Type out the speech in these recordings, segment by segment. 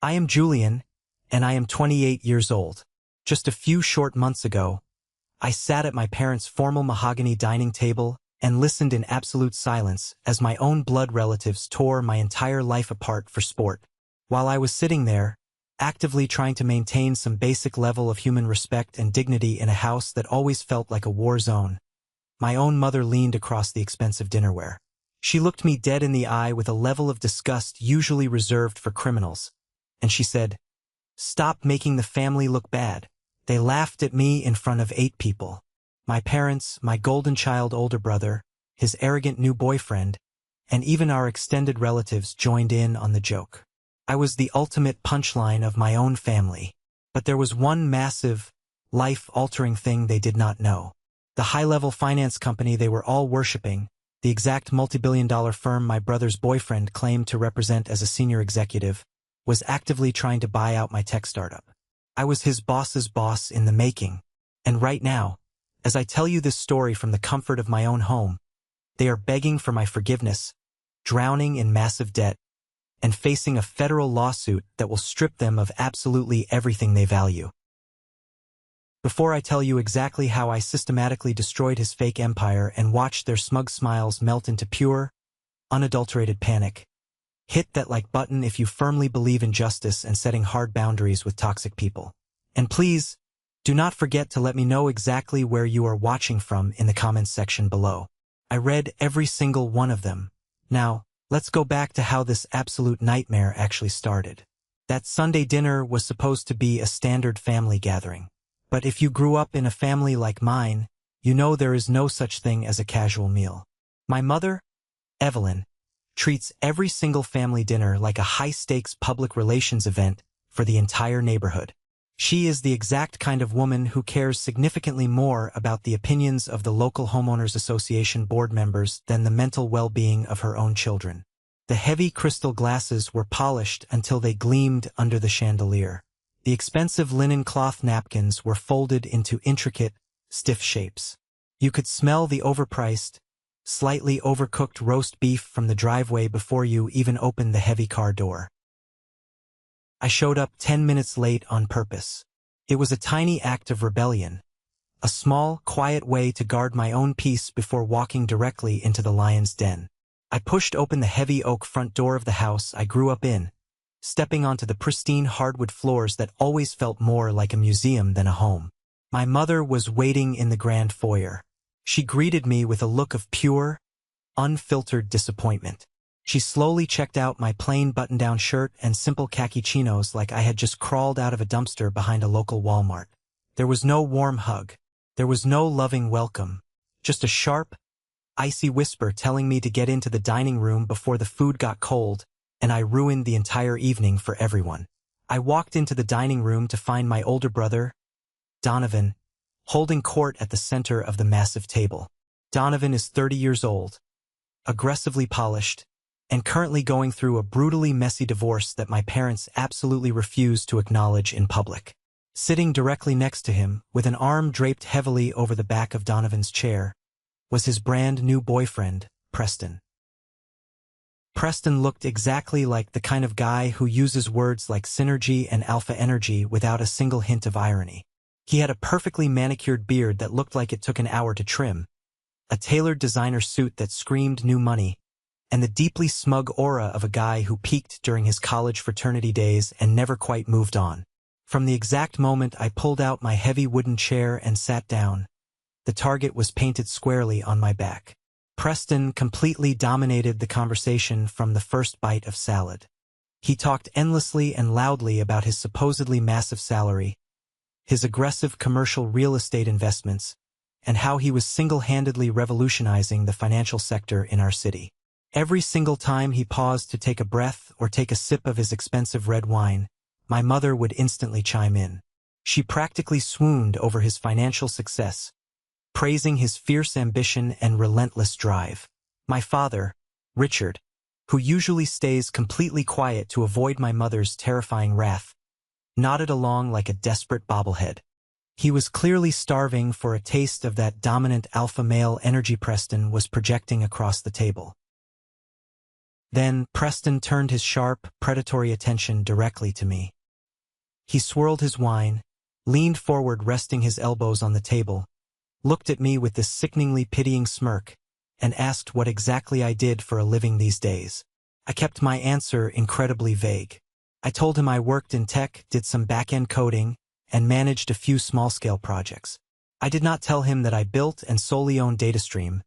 I am Julian, and I am 28 years old. Just a few short months ago, I sat at my parents' formal mahogany dining table and listened in absolute silence as my own blood relatives tore my entire life apart for sport. While I was sitting there, actively trying to maintain some basic level of human respect and dignity in a house that always felt like a war zone, my own mother leaned across the expensive dinnerware. She looked me dead in the eye with a level of disgust usually reserved for criminals, and she said, "Stop making the family look bad." They laughed at me in front of 8 people. My parents, my golden child older brother, his arrogant new boyfriend, and even our extended relatives joined in on the joke. I was the ultimate punchline of my own family. But there was one massive, life-altering thing they did not know. The high-level finance company they were all worshipping, the exact multi-billion-dollar firm my brother's boyfriend claimed to represent as a senior executive, was actively trying to buy out my tech startup. I was his boss's boss in the making. And right now, as I tell you this story from the comfort of my own home, they are begging for my forgiveness, drowning in massive debt, and facing a federal lawsuit that will strip them of absolutely everything they value. Before I tell you exactly how I systematically destroyed his fake empire and watched their smug smiles melt into pure, unadulterated panic, hit that like button if you firmly believe in justice and setting hard boundaries with toxic people. And please, do not forget to let me know exactly where you are watching from in the comments section below. I read every single one of them. Now, let's go back to how this absolute nightmare actually started. That Sunday dinner was supposed to be a standard family gathering. But if you grew up in a family like mine, you know there is no such thing as a casual meal. My mother, Evelyn, treats every single family dinner like a high-stakes public relations event for the entire neighborhood. She is the exact kind of woman who cares significantly more about the opinions of the local homeowners association board members than the mental well-being of her own children. The heavy crystal glasses were polished until they gleamed under the chandelier. The expensive linen cloth napkins were folded into intricate, stiff shapes. You could smell the overpriced, slightly overcooked roast beef from the driveway before you even opened the heavy car door. I showed up 10 minutes late on purpose. It was a tiny act of rebellion, a small, quiet way to guard my own peace before walking directly into the lion's den. I pushed open the heavy oak front door of the house I grew up in, stepping onto the pristine hardwood floors that always felt more like a museum than a home. My mother was waiting in the grand foyer. She greeted me with a look of pure, unfiltered disappointment. She slowly checked out my plain button-down shirt and simple khaki chinos like I had just crawled out of a dumpster behind a local Walmart. There was no warm hug. There was no loving welcome. Just a sharp, icy whisper telling me to get into the dining room before the food got cold, and I ruined the entire evening for everyone. I walked into the dining room to find my older brother, Donovan, holding court at the center of the massive table. Donovan is 30 years old, aggressively polished, and currently going through a brutally messy divorce that my parents absolutely refused to acknowledge in public. Sitting directly next to him, with an arm draped heavily over the back of Donovan's chair, was his brand new boyfriend, Preston. Preston looked exactly like the kind of guy who uses words like synergy and alpha energy without a single hint of irony. He had a perfectly manicured beard that looked like it took an hour to trim, a tailored designer suit that screamed new money, and the deeply smug aura of a guy who peaked during his college fraternity days and never quite moved on. From the exact moment I pulled out my heavy wooden chair and sat down, the target was painted squarely on my back. Preston completely dominated the conversation from the first bite of salad. He talked endlessly and loudly about his supposedly massive salary, his aggressive commercial real estate investments, and how he was single-handedly revolutionizing the financial sector in our city. Every single time he paused to take a breath or take a sip of his expensive red wine, my mother would instantly chime in. She practically swooned over his financial success, praising his fierce ambition and relentless drive. My father, Richard, who usually stays completely quiet to avoid my mother's terrifying wrath, nodded along like a desperate bobblehead. He was clearly starving for a taste of that dominant alpha male energy Preston was projecting across the table. Then Preston turned his sharp, predatory attention directly to me. He swirled his wine, leaned forward resting his elbows on the table, looked at me with this sickeningly pitying smirk, and asked what exactly I did for a living these days. I kept my answer incredibly vague. I told him I worked in tech, did some back-end coding, and managed a few small-scale projects. I did not tell him that I built and solely owned DataStream,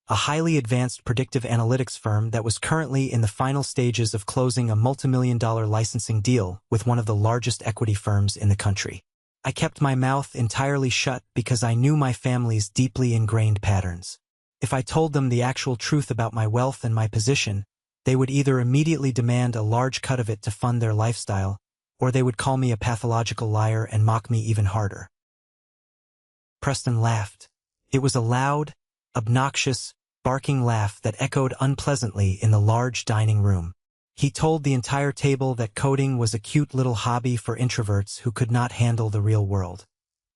a highly advanced predictive analytics firm that was currently in the final stages of closing a multimillion-dollar licensing deal with one of the largest equity firms in the country. I kept my mouth entirely shut because I knew my family's deeply ingrained patterns. If I told them the actual truth about my wealth and my position, they would either immediately demand a large cut of it to fund their lifestyle, or they would call me a pathological liar and mock me even harder. Preston laughed. It was a loud, obnoxious, barking laugh that echoed unpleasantly in the large dining room. He told the entire table that coding was a cute little hobby for introverts who could not handle the real world.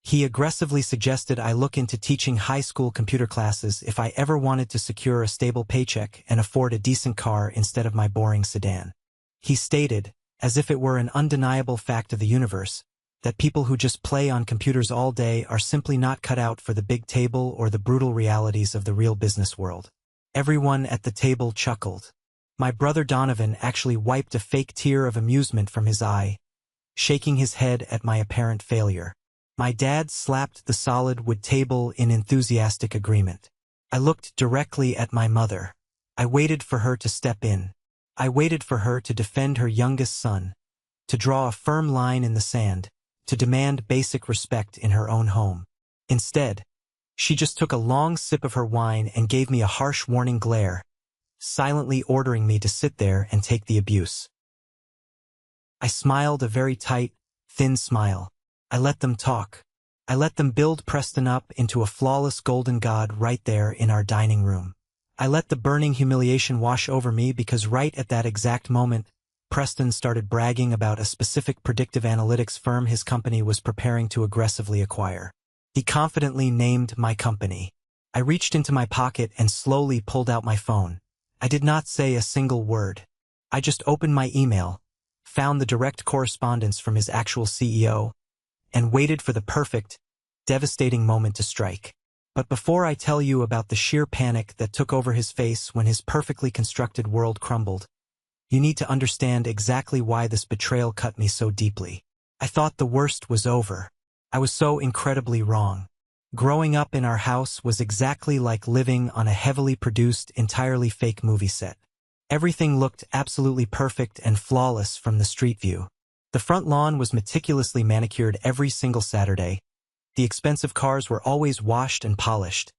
He aggressively suggested I look into teaching high school computer classes if I ever wanted to secure a stable paycheck and afford a decent car instead of my boring sedan. He stated, as if it were an undeniable fact of the universe, that people who just play on computers all day are simply not cut out for the big table or the brutal realities of the real business world. Everyone at the table chuckled. My brother Donovan actually wiped a fake tear of amusement from his eye, shaking his head at my apparent failure. My dad slapped the solid wood table in enthusiastic agreement. I looked directly at my mother. I waited for her to step in. I waited for her to defend her youngest son, to draw a firm line in the sand, to demand basic respect in her own home. Instead, she just took a long sip of her wine and gave me a harsh warning glare, silently ordering me to sit there and take the abuse. I smiled a very tight, thin smile. I let them talk. I let them build Preston up into a flawless golden god right there in our dining room. I let the burning humiliation wash over me because right at that exact moment, Preston started bragging about a specific predictive analytics firm his company was preparing to aggressively acquire. He confidently named my company. I reached into my pocket and slowly pulled out my phone. I did not say a single word. I just opened my email, found the direct correspondence from his actual CEO, and waited for the perfect, devastating moment to strike. But before I tell you about the sheer panic that took over his face when his perfectly constructed world crumbled, you need to understand exactly why this betrayal cut me so deeply. I thought the worst was over. I was so incredibly wrong. Growing up in our house was exactly like living on a heavily produced, entirely fake movie set. Everything looked absolutely perfect and flawless from the street view. The front lawn was meticulously manicured every single Saturday. The expensive cars were always washed and polished.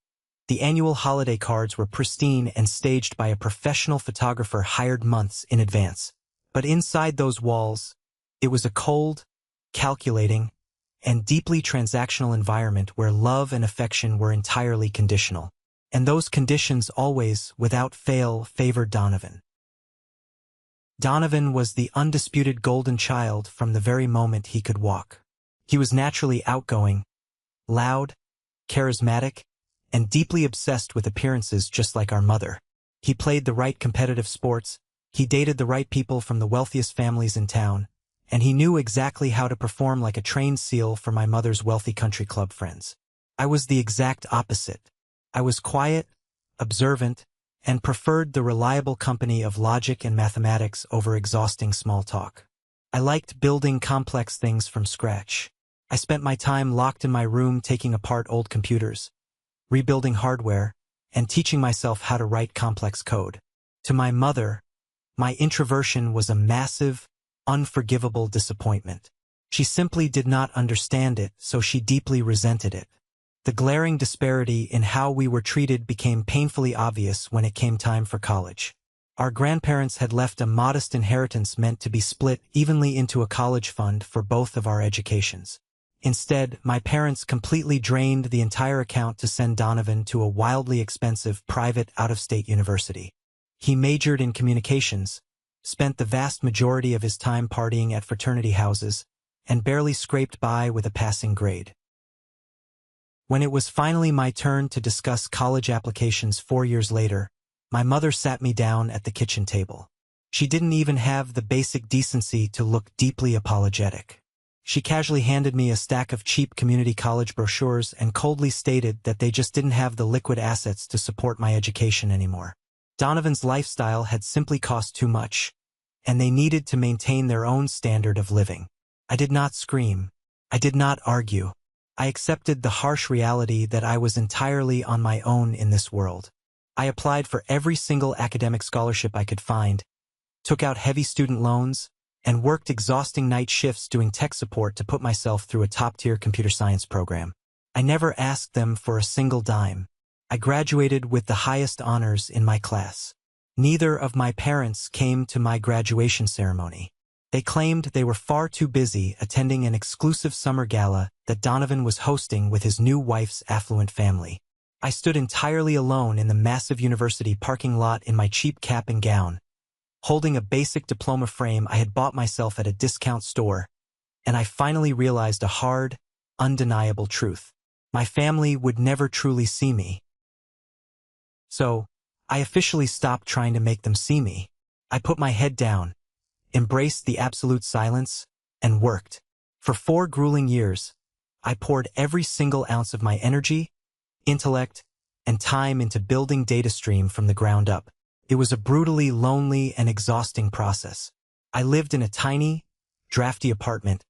The annual holiday cards were pristine and staged by a professional photographer hired months in advance. But inside those walls, it was a cold, calculating, and deeply transactional environment where love and affection were entirely conditional. And those conditions always, without fail, favored Donovan. Donovan was the undisputed golden child from the very moment he could walk. He was naturally outgoing, loud, charismatic, and deeply obsessed with appearances just like our mother. He played the right competitive sports, he dated the right people from the wealthiest families in town, and he knew exactly how to perform like a trained SEAL for my mother's wealthy country club friends. I was the exact opposite. I was quiet, observant, and preferred the reliable company of logic and mathematics over exhausting small talk. I liked building complex things from scratch. I spent my time locked in my room taking apart old computers, rebuilding hardware, and teaching myself how to write complex code. To my mother, my introversion was a massive, unforgivable disappointment. She simply did not understand it, so she deeply resented it. The glaring disparity in how we were treated became painfully obvious when it came time for college. Our grandparents had left a modest inheritance meant to be split evenly into a college fund for both of our educations. Instead, my parents completely drained the entire account to send Donovan to a wildly expensive private out-of-state university. He majored in communications, spent the vast majority of his time partying at fraternity houses, and barely scraped by with a passing grade. When it was finally my turn to discuss college applications 4 years later, my mother sat me down at the kitchen table. She didn't even have the basic decency to look deeply apologetic. She casually handed me a stack of cheap community college brochures and coldly stated that they just didn't have the liquid assets to support my education anymore. Donovan's lifestyle had simply cost too much, and they needed to maintain their own standard of living. I did not scream. I did not argue. I accepted the harsh reality that I was entirely on my own in this world. I applied for every single academic scholarship I could find, took out heavy student loans, and worked exhausting night shifts doing tech support to put myself through a top-tier computer science program. I never asked them for a single dime. I graduated with the highest honors in my class. Neither of my parents came to my graduation ceremony. They claimed they were far too busy attending an exclusive summer gala that Donovan was hosting with his new wife's affluent family. I stood entirely alone in the massive university parking lot in my cheap cap and gown, holding a basic diploma frame I had bought myself at a discount store, and I finally realized a hard, undeniable truth. My family would never truly see me. So, I officially stopped trying to make them see me. I put my head down, embraced the absolute silence, and worked. For 4 grueling years, I poured every single ounce of my energy, intellect, and time into building DataStream from the ground up. It was a brutally lonely and exhausting process. I lived in a tiny, drafty apartment,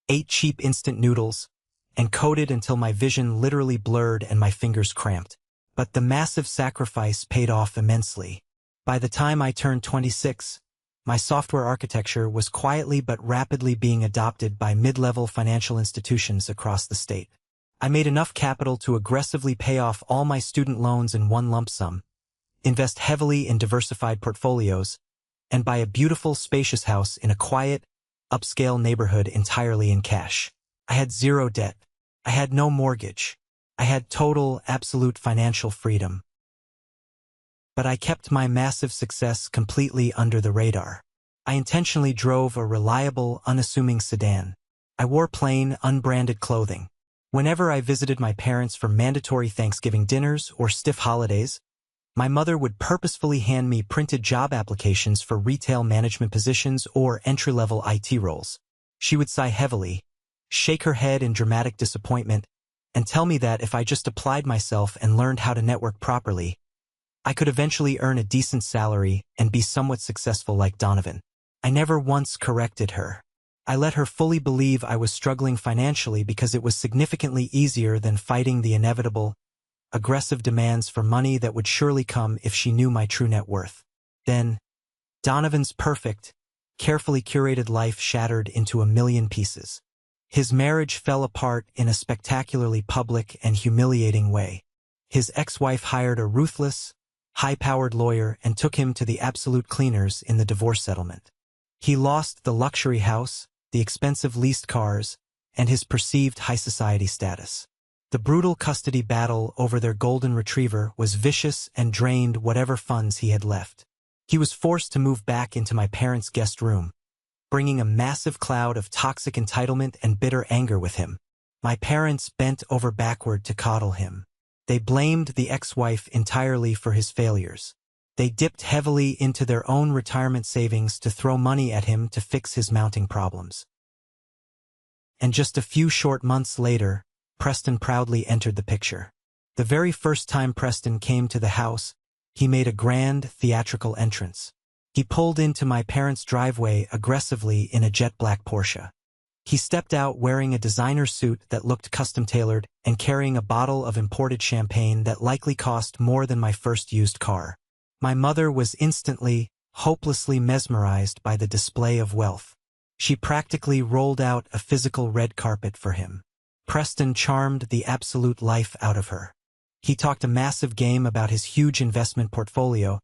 ate cheap instant noodles, and coded until my vision literally blurred and my fingers cramped. But the massive sacrifice paid off immensely. By the time I turned 26, my software architecture was quietly but rapidly being adopted by mid-level financial institutions across the state. I made enough capital to aggressively pay off all my student loans in one lump sum, invest heavily in diversified portfolios, and buy a beautiful, spacious house in a quiet, upscale neighborhood entirely in cash. I had zero debt. I had no mortgage. I had total, absolute financial freedom. But I kept my massive success completely under the radar. I intentionally drove a reliable, unassuming sedan. I wore plain, unbranded clothing. Whenever I visited my parents for mandatory Thanksgiving dinners or stiff holidays, my mother would purposefully hand me printed job applications for retail management positions or entry-level IT roles. She would sigh heavily, shake her head in dramatic disappointment, and tell me that if I just applied myself and learned how to network properly, I could eventually earn a decent salary and be somewhat successful like Donovan. I never once corrected her. I let her fully believe I was struggling financially because it was significantly easier than fighting the inevitable, aggressive demands for money that would surely come if she knew my true net worth. Then, Donovan's perfect, carefully curated life shattered into a million pieces. His marriage fell apart in a spectacularly public and humiliating way. His ex-wife hired a ruthless, high-powered lawyer and took him to the absolute cleaners in the divorce settlement. He lost the luxury house, the expensive leased cars, and his perceived high society status. The brutal custody battle over their golden retriever was vicious and drained whatever funds he had left. He was forced to move back into my parents' guest room, bringing a massive cloud of toxic entitlement and bitter anger with him. My parents bent over backward to coddle him. They blamed the ex-wife entirely for his failures. They dipped heavily into their own retirement savings to throw money at him to fix his mounting problems. And just a few short months later, Preston proudly entered the picture. The very first time Preston came to the house, he made a grand, theatrical entrance. He pulled into my parents' driveway aggressively in a jet-black Porsche. He stepped out wearing a designer suit that looked custom-tailored and carrying a bottle of imported champagne that likely cost more than my first used car. My mother was instantly, hopelessly mesmerized by the display of wealth. She practically rolled out a physical red carpet for him. Preston charmed the absolute life out of her. He talked a massive game about his huge investment portfolio,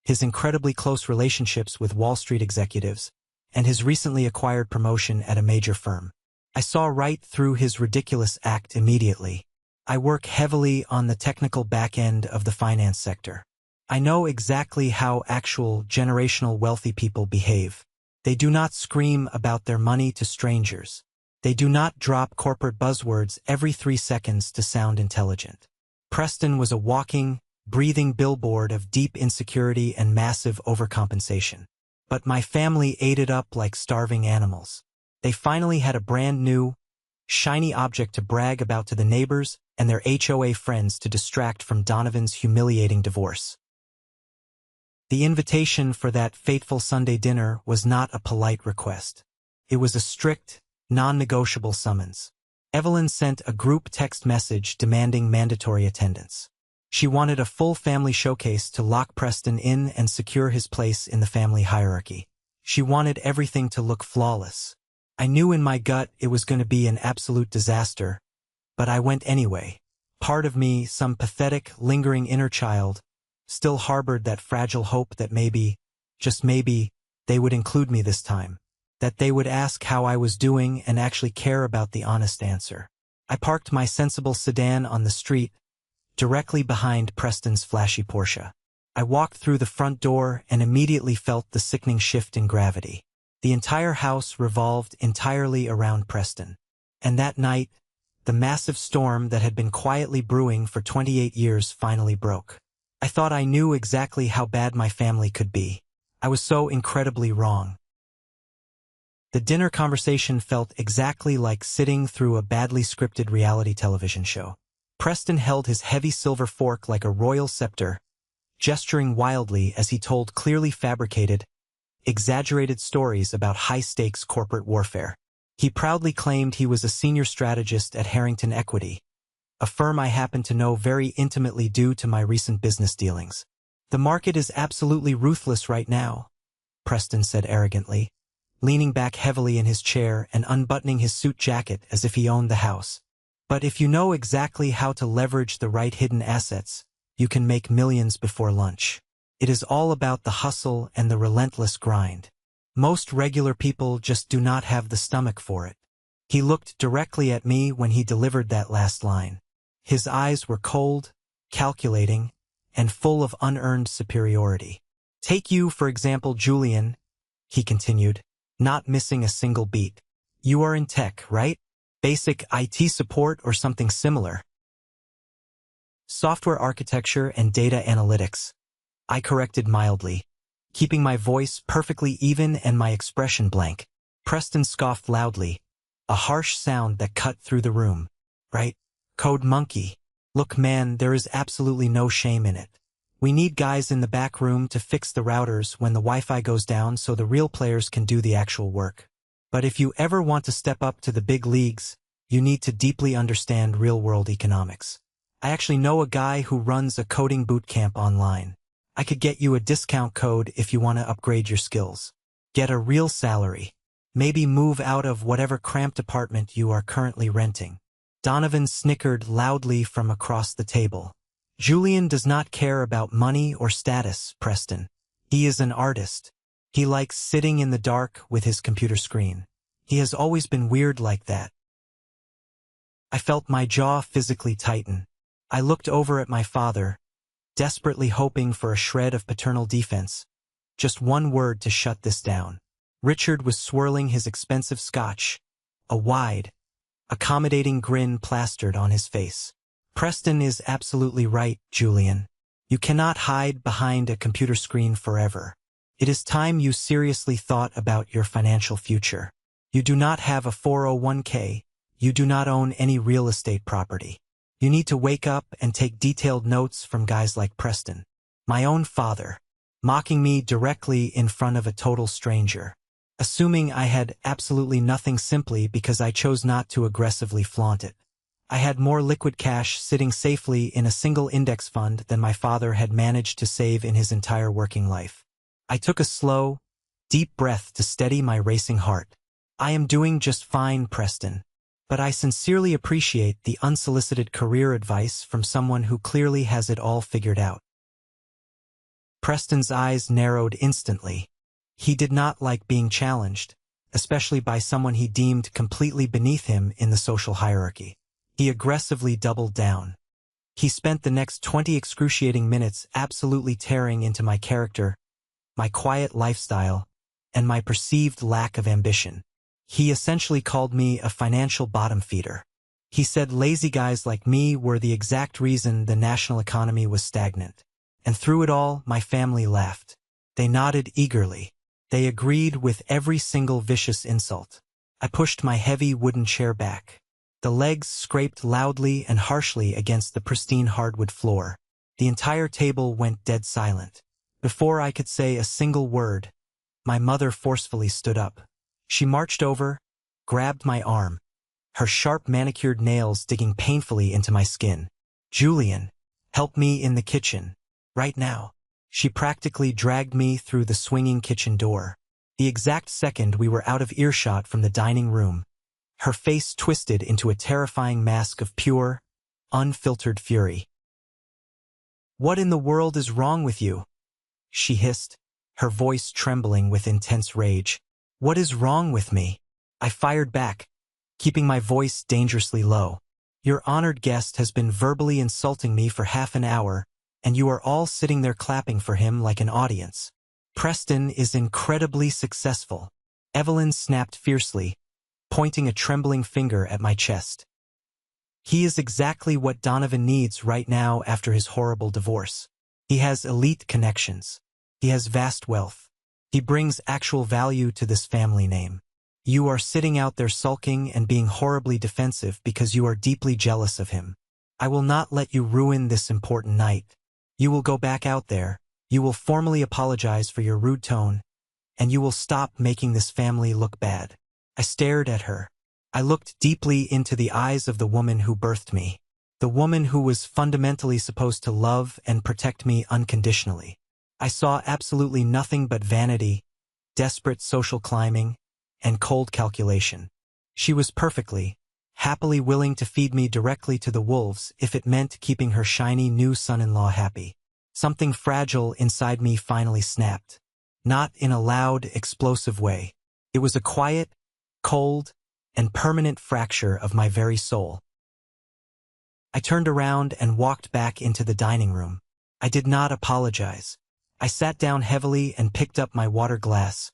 his incredibly close relationships with Wall Street executives, and his recently acquired promotion at a major firm. I saw right through his ridiculous act immediately. I work heavily on the technical back end of the finance sector. I know exactly how actual generational wealthy people behave. They do not scream about their money to strangers. They do not drop corporate buzzwords every 3 seconds to sound intelligent. Preston was a walking, breathing billboard of deep insecurity and massive overcompensation. But my family ate it up like starving animals. They finally had a brand new, shiny object to brag about to the neighbors and their HOA friends to distract from Donovan's humiliating divorce. The invitation for that fateful Sunday dinner was not a polite request. It was a strict, non-negotiable summons. Evelyn sent a group text message demanding mandatory attendance. She wanted a full family showcase to lock Preston in and secure his place in the family hierarchy. She wanted everything to look flawless. I knew in my gut it was going to be an absolute disaster, but I went anyway. Part of me, some pathetic, lingering inner child, still harbored that fragile hope that maybe, just maybe, they would include me this time. That they would ask how I was doing and actually care about the honest answer. I parked my sensible sedan on the street, directly behind Preston's flashy Porsche. I walked through the front door and immediately felt the sickening shift in gravity. The entire house revolved entirely around Preston. And that night, the massive storm that had been quietly brewing for 28 years finally broke. I thought I knew exactly how bad my family could be. I was so incredibly wrong. The dinner conversation felt exactly like sitting through a badly scripted reality television show. Preston held his heavy silver fork like a royal scepter, gesturing wildly as he told clearly fabricated, exaggerated stories about high-stakes corporate warfare. He proudly claimed he was a senior strategist at Harrington Equity, a firm I happen to know very intimately due to my recent business dealings. The market is absolutely ruthless right now, Preston said arrogantly, leaning back heavily in his chair and unbuttoning his suit jacket as if he owned the house. But if you know exactly how to leverage the right hidden assets, you can make millions before lunch. It is all about the hustle and the relentless grind. Most regular people just do not have the stomach for it. He looked directly at me when he delivered that last line. His eyes were cold, calculating, and full of unearned superiority. Take you, for example, Julian, he continued, not missing a single beat. You are in tech, right? Basic IT support or something similar. Software architecture and data analytics, I corrected mildly, keeping my voice perfectly even and my expression blank. Preston scoffed loudly, a harsh sound that cut through the room. Right? Code monkey. Look man, there is absolutely no shame in it. We need guys in the back room to fix the routers when the Wi-Fi goes down so the real players can do the actual work. But if you ever want to step up to the big leagues, you need to deeply understand real-world economics. I actually know a guy who runs a coding boot camp online. I could get you a discount code if you want to upgrade your skills. Get a real salary. Maybe move out of whatever cramped apartment you are currently renting. Donovan snickered loudly from across the table. Julian does not care about money or status, Preston. He is an artist. He likes sitting in the dark with his computer screen. He has always been weird like that. I felt my jaw physically tighten. I looked over at my father, desperately hoping for a shred of paternal defense. Just one word to shut this down. Richard was swirling his expensive scotch, a wide, accommodating grin plastered on his face. Preston is absolutely right, Julian. You cannot hide behind a computer screen forever. It is time you seriously thought about your financial future. You do not have a 401k. You do not own any real estate property. You need to wake up and take detailed notes from guys like Preston. My own father, mocking me directly in front of a total stranger. Assuming I had absolutely nothing simply because I chose not to aggressively flaunt it. I had more liquid cash sitting safely in a single index fund than my father had managed to save in his entire working life. I took a slow, deep breath to steady my racing heart. I am doing just fine, Preston. But I sincerely appreciate the unsolicited career advice from someone who clearly has it all figured out. Preston's eyes narrowed instantly. He did not like being challenged, especially by someone he deemed completely beneath him in the social hierarchy. He aggressively doubled down. He spent the next 20 excruciating minutes absolutely tearing into my character, my quiet lifestyle, and my perceived lack of ambition. He essentially called me a financial bottom feeder. He said lazy guys like me were the exact reason the national economy was stagnant. And through it all, my family laughed. They nodded eagerly. They agreed with every single vicious insult. I pushed my heavy wooden chair back. The legs scraped loudly and harshly against the pristine hardwood floor. The entire table went dead silent. Before I could say a single word, my mother forcefully stood up. She marched over, grabbed my arm, her sharp manicured nails digging painfully into my skin. "Julian, help me in the kitchen. Right now." She practically dragged me through the swinging kitchen door. The exact second we were out of earshot from the dining room, her face twisted into a terrifying mask of pure, unfiltered fury. "What in the world is wrong with you?" she hissed, her voice trembling with intense rage. "What is wrong with me?" I fired back, keeping my voice dangerously low. "Your honored guest has been verbally insulting me for half an hour, and you are all sitting there clapping for him like an audience. Preston is incredibly successful." Evelyn snapped fiercely, pointing a trembling finger at my chest. "He is exactly what Donovan needs right now after his horrible divorce. He has elite connections. He has vast wealth. He brings actual value to this family name. You are sitting out there sulking and being horribly defensive because you are deeply jealous of him. I will not let you ruin this important night. You will go back out there, you will formally apologize for your rude tone, and you will stop making this family look bad." I stared at her. I looked deeply into the eyes of the woman who birthed me, the woman who was fundamentally supposed to love and protect me unconditionally. I saw absolutely nothing but vanity, desperate social climbing, and cold calculation. She was perfectly, happily willing to feed me directly to the wolves if it meant keeping her shiny new son-in-law happy. Something fragile inside me finally snapped. Not in a loud, explosive way. It was a quiet, cold, and permanent fracture of my very soul. I turned around and walked back into the dining room. I did not apologize. I sat down heavily and picked up my water glass,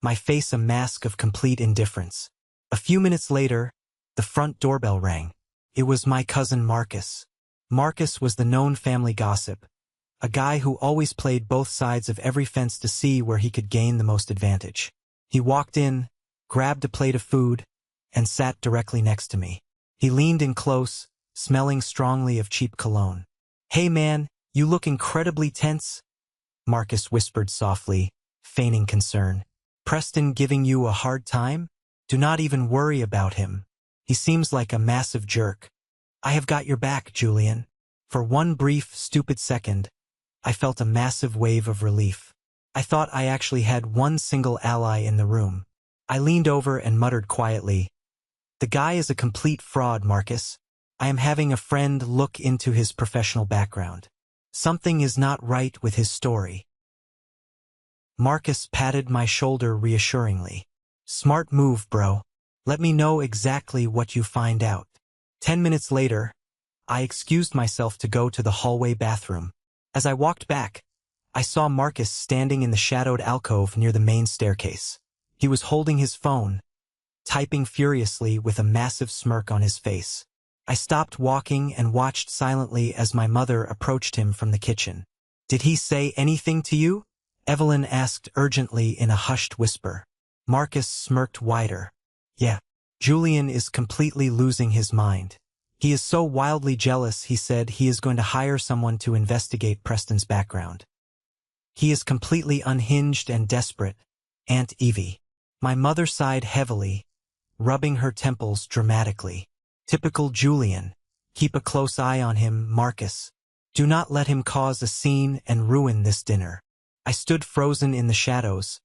my face a mask of complete indifference. A few minutes later, the front doorbell rang. It was my cousin Marcus. Marcus was the known family gossip, a guy who always played both sides of every fence to see where he could gain the most advantage. He walked in, grabbed a plate of food, and sat directly next to me. He leaned in close, smelling strongly of cheap cologne. "Hey man, you look incredibly tense," Marcus whispered softly, feigning concern. "Preston giving you a hard time? Do not even worry about him. He seems like a massive jerk. I have got your back, Julian." For one brief, stupid second, I felt a massive wave of relief. I thought I actually had one single ally in the room. I leaned over and muttered quietly, "The guy is a complete fraud, Marcus. I am having a friend look into his professional background. Something is not right with his story." Marcus patted my shoulder reassuringly. "Smart move, bro. Let me know exactly what you find out." 10 minutes later, I excused myself to go to the hallway bathroom. As I walked back, I saw Marcus standing in the shadowed alcove near the main staircase. He was holding his phone, typing furiously with a massive smirk on his face. I stopped walking and watched silently as my mother approached him from the kitchen. "Did he say anything to you?" Evelyn asked urgently in a hushed whisper. Marcus smirked wider. "Yeah. Julian is completely losing his mind. He is so wildly jealous he said he is going to hire someone to investigate Preston's background. He is completely unhinged and desperate, Aunt Evie." My mother sighed heavily, rubbing her temples dramatically. "Typical Julian. Keep a close eye on him, Marcus. Do not let him cause a scene and ruin this dinner." I stood frozen in the shadows,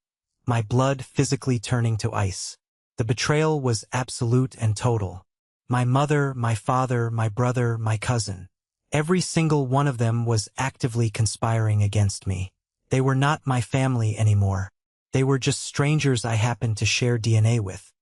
my blood physically turning to ice. The betrayal was absolute and total. My mother, my father, my brother, my cousin. Every single one of them was actively conspiring against me. They were not my family anymore. They were just strangers I happened to share DNA with.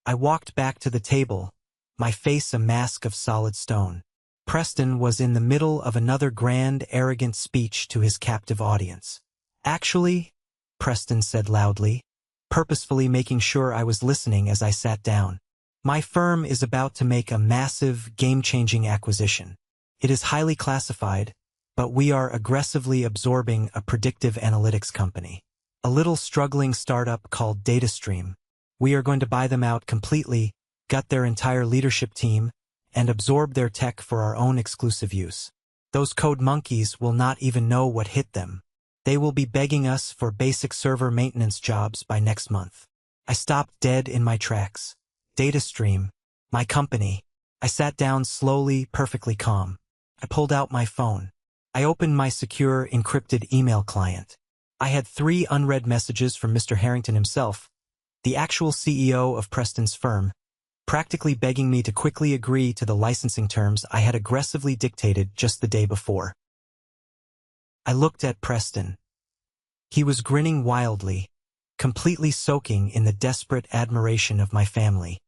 I walked back to the table, my face a mask of solid stone. Preston was in the middle of another grand, arrogant speech to his captive audience. "Actually," Preston said loudly, purposefully making sure I was listening as I sat down, "my firm is about to make a massive, game-changing acquisition. It is highly classified, but we are aggressively absorbing a predictive analytics company. a little struggling startup called DataStream. We are going to buy them out completely, gut their entire leadership team, and absorb their tech for our own exclusive use. Those code monkeys will not even know what hit them. They will be begging us for basic server maintenance jobs by next month. I stopped dead in my tracks. DataStream, my company. I sat down slowly, perfectly calm. I pulled out my phone. I opened my secure, encrypted email client. I had 3 unread messages from Mr. Harrington himself, the actual CEO of Preston's firm, practically begging me to quickly agree to the licensing terms I had aggressively dictated just the day before. I looked at Preston. He was grinning wildly, completely soaking in the desperate admiration of my family.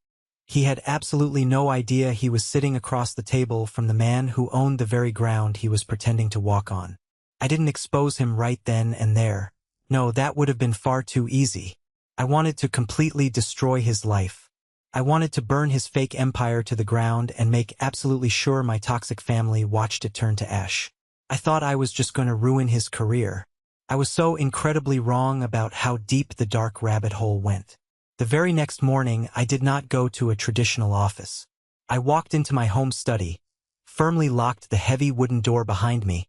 He had absolutely no idea he was sitting across the table from the man who owned the very ground he was pretending to walk on. I didn't expose him right then and there. No, that would have been far too easy. I wanted to completely destroy his life. I wanted to burn his fake empire to the ground and make absolutely sure my toxic family watched it turn to ash. I thought I was just going to ruin his career. I was so incredibly wrong about how deep the dark rabbit hole went. The very next morning, I did not go to a traditional office. I walked into my home study, firmly locked the heavy wooden door behind me,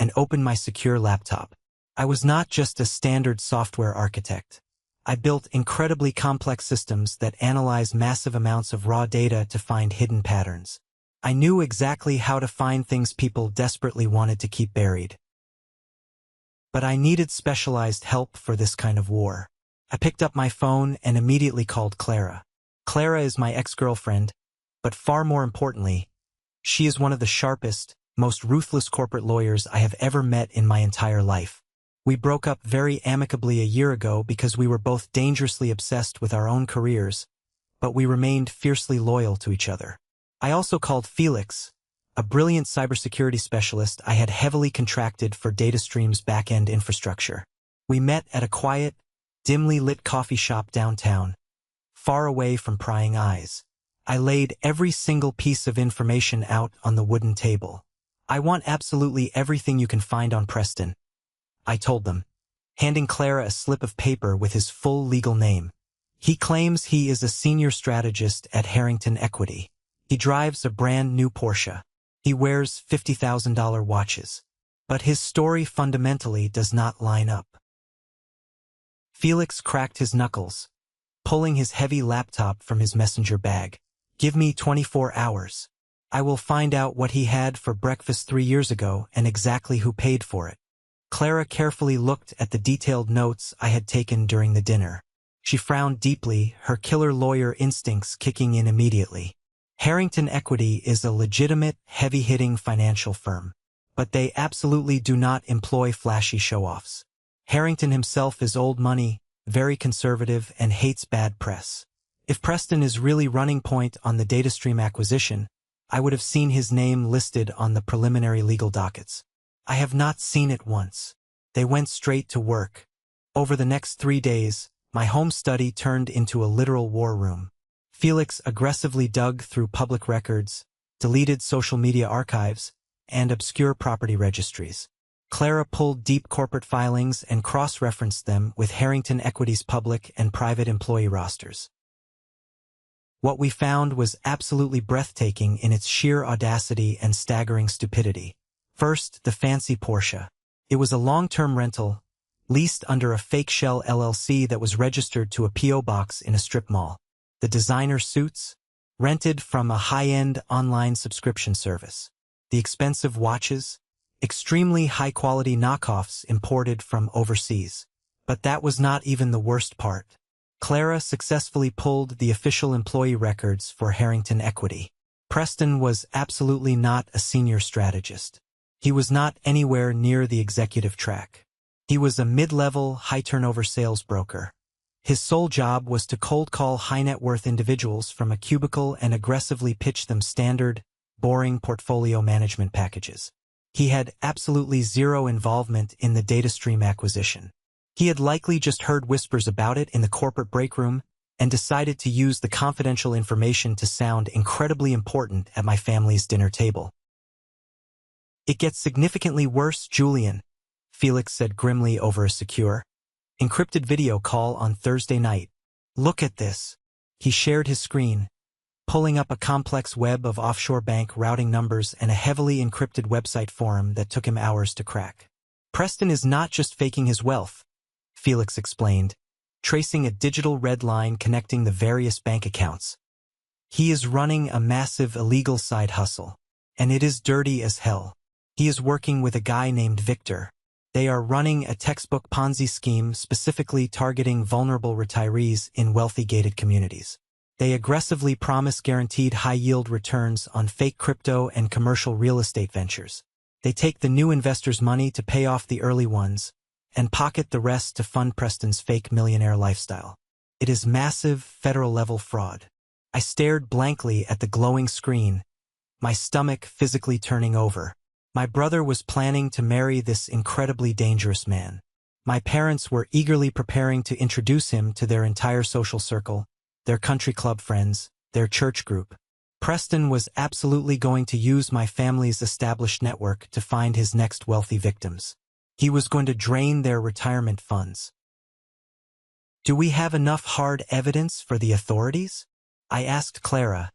and opened my secure laptop. I was not just a standard software architect. I built incredibly complex systems that analyze massive amounts of raw data to find hidden patterns. I knew exactly how to find things people desperately wanted to keep buried. But I needed specialized help for this kind of war. I picked up my phone and immediately called Clara. Clara is my ex-girlfriend, but far more importantly, she is one of the sharpest, most ruthless corporate lawyers I have ever met in my entire life. We broke up very amicably a year ago because we were both dangerously obsessed with our own careers, but we remained fiercely loyal to each other. I also called Felix, a brilliant cybersecurity specialist I had heavily contracted for DataStream's back-end infrastructure. We met at a quiet, dimly lit coffee shop downtown, far away from prying eyes. I laid every single piece of information out on the wooden table. I want absolutely everything you can find on Preston, I told them, handing Clara a slip of paper with his full legal name. He claims he is a senior strategist at Harrington Equity. He drives a brand new Porsche. He wears $50,000 watches. But his story fundamentally does not line up. Felix cracked his knuckles, pulling his heavy laptop from his messenger bag. Give me 24 hours. I will find out what he had for breakfast 3 years ago and exactly who paid for it. Clara carefully looked at the detailed notes I had taken during the dinner. She frowned deeply, her killer lawyer instincts kicking in immediately. Harrington Equity is a legitimate, heavy-hitting financial firm, but they absolutely do not employ flashy show-offs. Harrington himself is old money, very conservative, and hates bad press. If Preston is really running point on the DataStream acquisition, I would have seen his name listed on the preliminary legal dockets. I have not seen it once. They went straight to work. Over the next 3 days, my home study turned into a literal war room. Felix aggressively dug through public records, deleted social media archives, and obscure property registries. Clara pulled deep corporate filings and cross-referenced them with Harrington Equity's public and private employee rosters. What we found was absolutely breathtaking in its sheer audacity and staggering stupidity. First, the fancy Porsche. It was a long-term rental, leased under a fake shell LLC that was registered to a P.O. box in a strip mall. The designer suits, rented from a high-end online subscription service. The expensive watches, extremely high-quality knockoffs imported from overseas. But that was not even the worst part. Clara successfully pulled the official employee records for Harrington Equity. Preston was absolutely not a senior strategist. He was not anywhere near the executive track. He was a mid-level, high-turnover sales broker. His sole job was to cold call high-net-worth individuals from a cubicle and aggressively pitch them standard, boring portfolio management packages. He had absolutely zero involvement in the DataStream acquisition. He had likely just heard whispers about it in the corporate break room and decided to use the confidential information to sound incredibly important at my family's dinner table. It gets significantly worse, Julian, Felix said grimly over a secure. Encrypted video call on Thursday night. Look at this. He shared his screen, pulling up a complex web of offshore bank routing numbers and a heavily encrypted website forum that took him hours to crack. Preston is not just faking his wealth, Felix explained, tracing a digital red line connecting the various bank accounts. He is running a massive illegal side hustle, and it is dirty as hell. He is working with a guy named Victor. They are running a textbook Ponzi scheme specifically targeting vulnerable retirees in wealthy gated communities. They aggressively promise guaranteed high-yield returns on fake crypto and commercial real estate ventures. They take the new investors' money to pay off the early ones and pocket the rest to fund Preston's fake millionaire lifestyle. It is massive, federal-level fraud. I stared blankly at the glowing screen, my stomach physically turning over. My brother was planning to marry this incredibly dangerous man. My parents were eagerly preparing to introduce him to their entire social circle, their country club friends, their church group. Preston was absolutely going to use my family's established network to find his next wealthy victims. He was going to drain their retirement funds. Do we have enough hard evidence for the authorities? I asked Clara,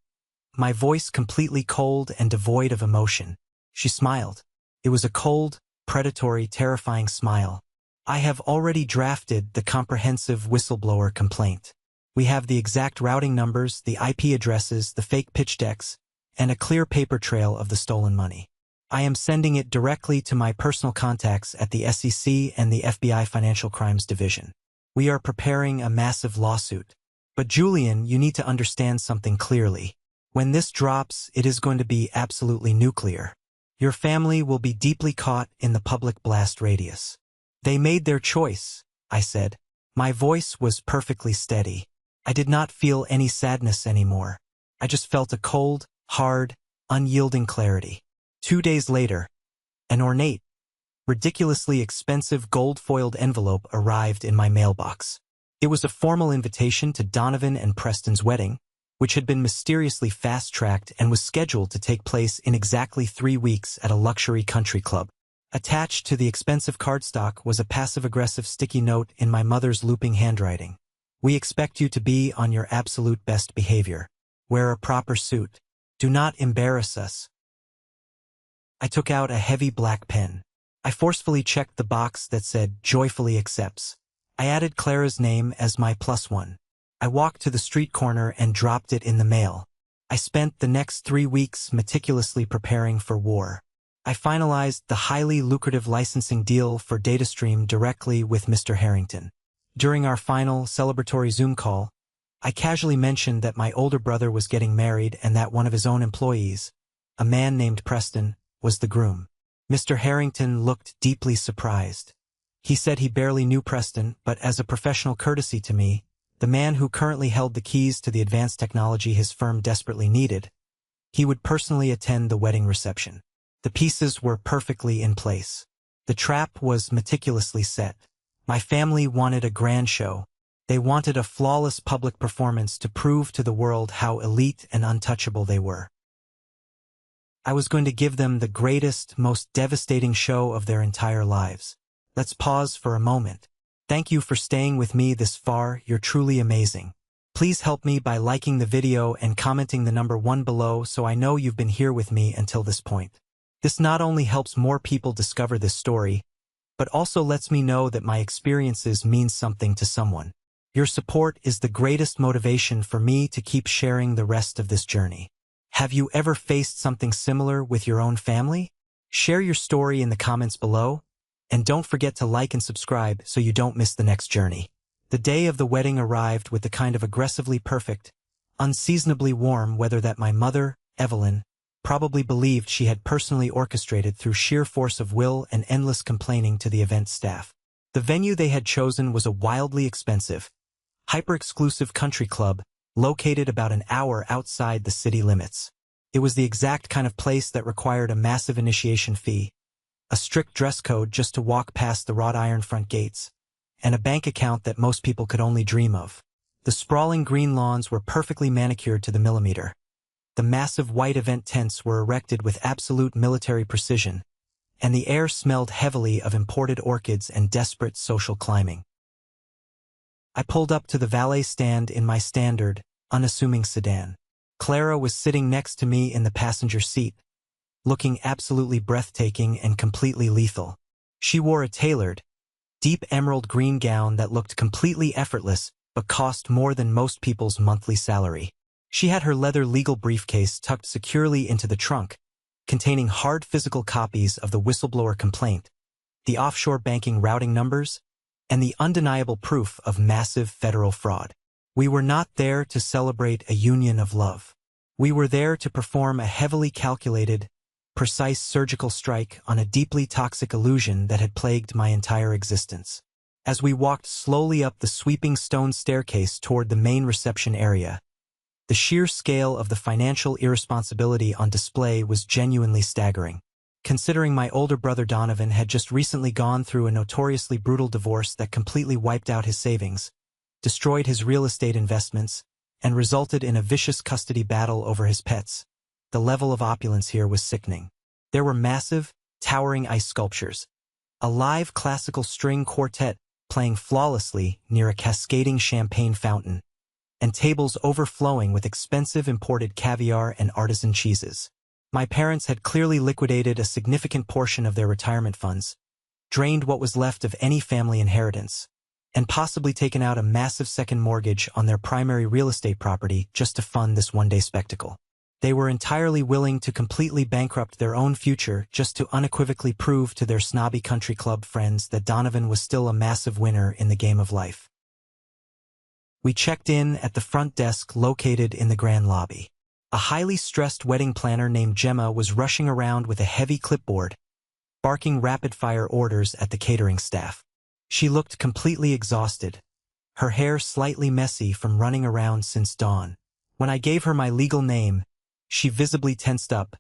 my voice completely cold and devoid of emotion. She smiled. It was a cold, predatory, terrifying smile. I have already drafted the comprehensive whistleblower complaint. We have the exact routing numbers, the IP addresses, the fake pitch decks, and a clear paper trail of the stolen money. I am sending it directly to my personal contacts at the SEC and the FBI Financial Crimes Division. We are preparing a massive lawsuit. But Julian, you need to understand something clearly. When this drops, it is going to be absolutely nuclear. Your family will be deeply caught in the public blast radius. They made their choice, I said. My voice was perfectly steady. I did not feel any sadness anymore. I just felt a cold, hard, unyielding clarity. 2 days later, an ornate, ridiculously expensive gold-foiled envelope arrived in my mailbox. It was a formal invitation to Donovan and Preston's wedding, which had been mysteriously fast-tracked and was scheduled to take place in exactly 3 weeks at a luxury country club. Attached to the expensive cardstock was a passive-aggressive sticky note in my mother's looping handwriting. We expect you to be on your absolute best behavior. Wear a proper suit. Do not embarrass us. I took out a heavy black pen. I forcefully checked the box that said, "Joyfully accepts." I added Clara's name as my +1. I walked to the street corner and dropped it in the mail. I spent the next 3 weeks meticulously preparing for war. I finalized the highly lucrative licensing deal for DataStream directly with Mr. Harrington. During our final celebratory Zoom call, I casually mentioned that my older brother was getting married and that one of his own employees, a man named Preston, was the groom. Mr. Harrington looked deeply surprised. He said he barely knew Preston, but as a professional courtesy to me, the man who currently held the keys to the advanced technology his firm desperately needed, he would personally attend the wedding reception. The pieces were perfectly in place. The trap was meticulously set. My family wanted a grand show. They wanted a flawless public performance to prove to the world how elite and untouchable they were. I was going to give them the greatest, most devastating show of their entire lives. Let's pause for a moment. Thank you for staying with me this far. You're truly amazing. Please help me by liking the video and commenting the number 1 below so I know you've been here with me until this point. This not only helps more people discover this story, but also lets me know that my experiences mean something to someone. Your support is the greatest motivation for me to keep sharing the rest of this journey. Have you ever faced something similar with your own family? Share your story in the comments below, and don't forget to like and subscribe so you don't miss the next journey. The day of the wedding arrived with the kind of aggressively perfect, unseasonably warm weather that my mother, Evelyn, probably believed she had personally orchestrated through sheer force of will and endless complaining to the event staff. The venue they had chosen was a wildly expensive, hyper-exclusive country club located about an hour outside the city limits. It was the exact kind of place that required a massive initiation fee, a strict dress code just to walk past the wrought iron front gates, and a bank account that most people could only dream of. The sprawling green lawns were perfectly manicured to the millimeter. The massive white event tents were erected with absolute military precision, and the air smelled heavily of imported orchids and desperate social climbing. I pulled up to the valet stand in my standard, unassuming sedan. Clara was sitting next to me in the passenger seat, looking absolutely breathtaking and completely lethal. She wore a tailored, deep emerald green gown that looked completely effortless but cost more than most people's monthly salary. She had her leather legal briefcase tucked securely into the trunk, containing hard physical copies of the whistleblower complaint, the offshore banking routing numbers, and the undeniable proof of massive federal fraud. We were not there to celebrate a union of love. We were there to perform a heavily calculated, precise surgical strike on a deeply toxic illusion that had plagued my entire existence. As we walked slowly up the sweeping stone staircase toward the main reception area, the sheer scale of the financial irresponsibility on display was genuinely staggering. Considering my older brother Donovan had just recently gone through a notoriously brutal divorce that completely wiped out his savings, destroyed his real estate investments, and resulted in a vicious custody battle over his pets, the level of opulence here was sickening. There were massive, towering ice sculptures, a live classical string quartet playing flawlessly near a cascading champagne fountain, and tables overflowing with expensive imported caviar and artisan cheeses. My parents had clearly liquidated a significant portion of their retirement funds, drained what was left of any family inheritance, and possibly taken out a massive second mortgage on their primary real estate property just to fund this one-day spectacle. They were entirely willing to completely bankrupt their own future just to unequivocally prove to their snobby country club friends that Donovan was still a massive winner in the game of life. We checked in at the front desk located in the grand lobby. A highly stressed wedding planner named Gemma was rushing around with a heavy clipboard, barking rapid-fire orders at the catering staff. She looked completely exhausted, her hair slightly messy from running around since dawn. When I gave her my legal name, she visibly tensed up,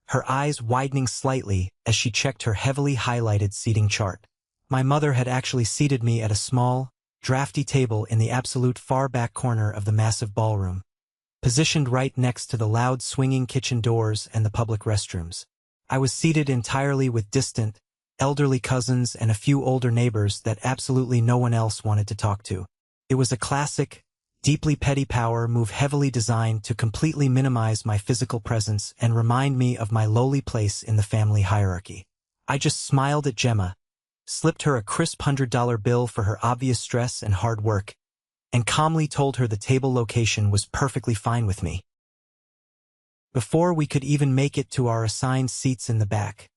her eyes widening slightly as she checked her heavily highlighted seating chart. My mother had actually seated me at a small, drafty table in the absolute far back corner of the massive ballroom, positioned right next to the loud swinging kitchen doors and the public restrooms. I was seated entirely with distant, elderly cousins and a few older neighbors that absolutely no one else wanted to talk to. It was a classic, deeply petty power move heavily designed to completely minimize my physical presence and remind me of my lowly place in the family hierarchy. I just smiled at Gemma, slipped her a crisp $100 bill for her obvious stress and hard work, and calmly told her the table location was perfectly fine with me. Before we could even make it to our assigned seats in the back,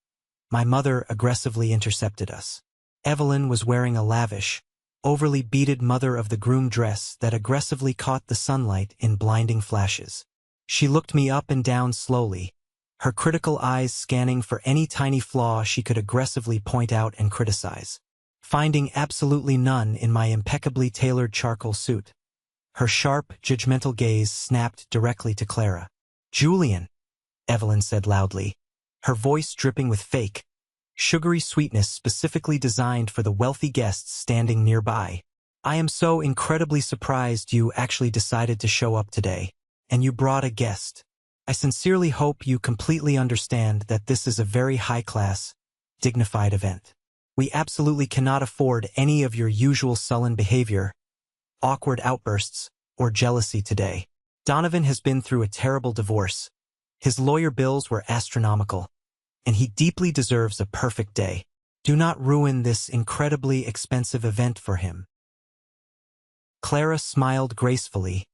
my mother aggressively intercepted us. Evelyn was wearing a lavish, overly beaded mother-of-the-groom dress that aggressively caught the sunlight in blinding flashes. She looked me up and down slowly, her critical eyes scanning for any tiny flaw she could aggressively point out and criticize. Finding absolutely none in my impeccably tailored charcoal suit, her sharp, judgmental gaze snapped directly to Clara. "Julian," Evelyn said loudly, her voice dripping with fake, sugary sweetness specifically designed for the wealthy guests standing nearby. "I am so incredibly surprised you actually decided to show up today, and you brought a guest. I sincerely hope you completely understand that this is a very high-class, dignified event. We absolutely cannot afford any of your usual sullen behavior, awkward outbursts, or jealousy today. Donovan has been through a terrible divorce. His lawyer bills were astronomical, and he deeply deserves a perfect day. Do not ruin this incredibly expensive event for him." Clara smiled gracefully,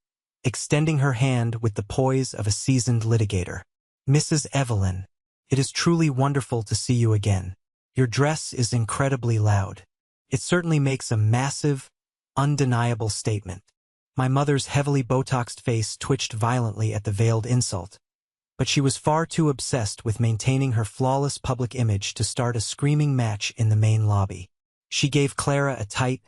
extending her hand with the poise of a seasoned litigator. "Mrs. Evelyn, it is truly wonderful to see you again. Your dress is incredibly loud. It certainly makes a massive, undeniable statement." My mother's heavily Botoxed face twitched violently at the veiled insult, but she was far too obsessed with maintaining her flawless public image to start a screaming match in the main lobby. She gave Clara a tight,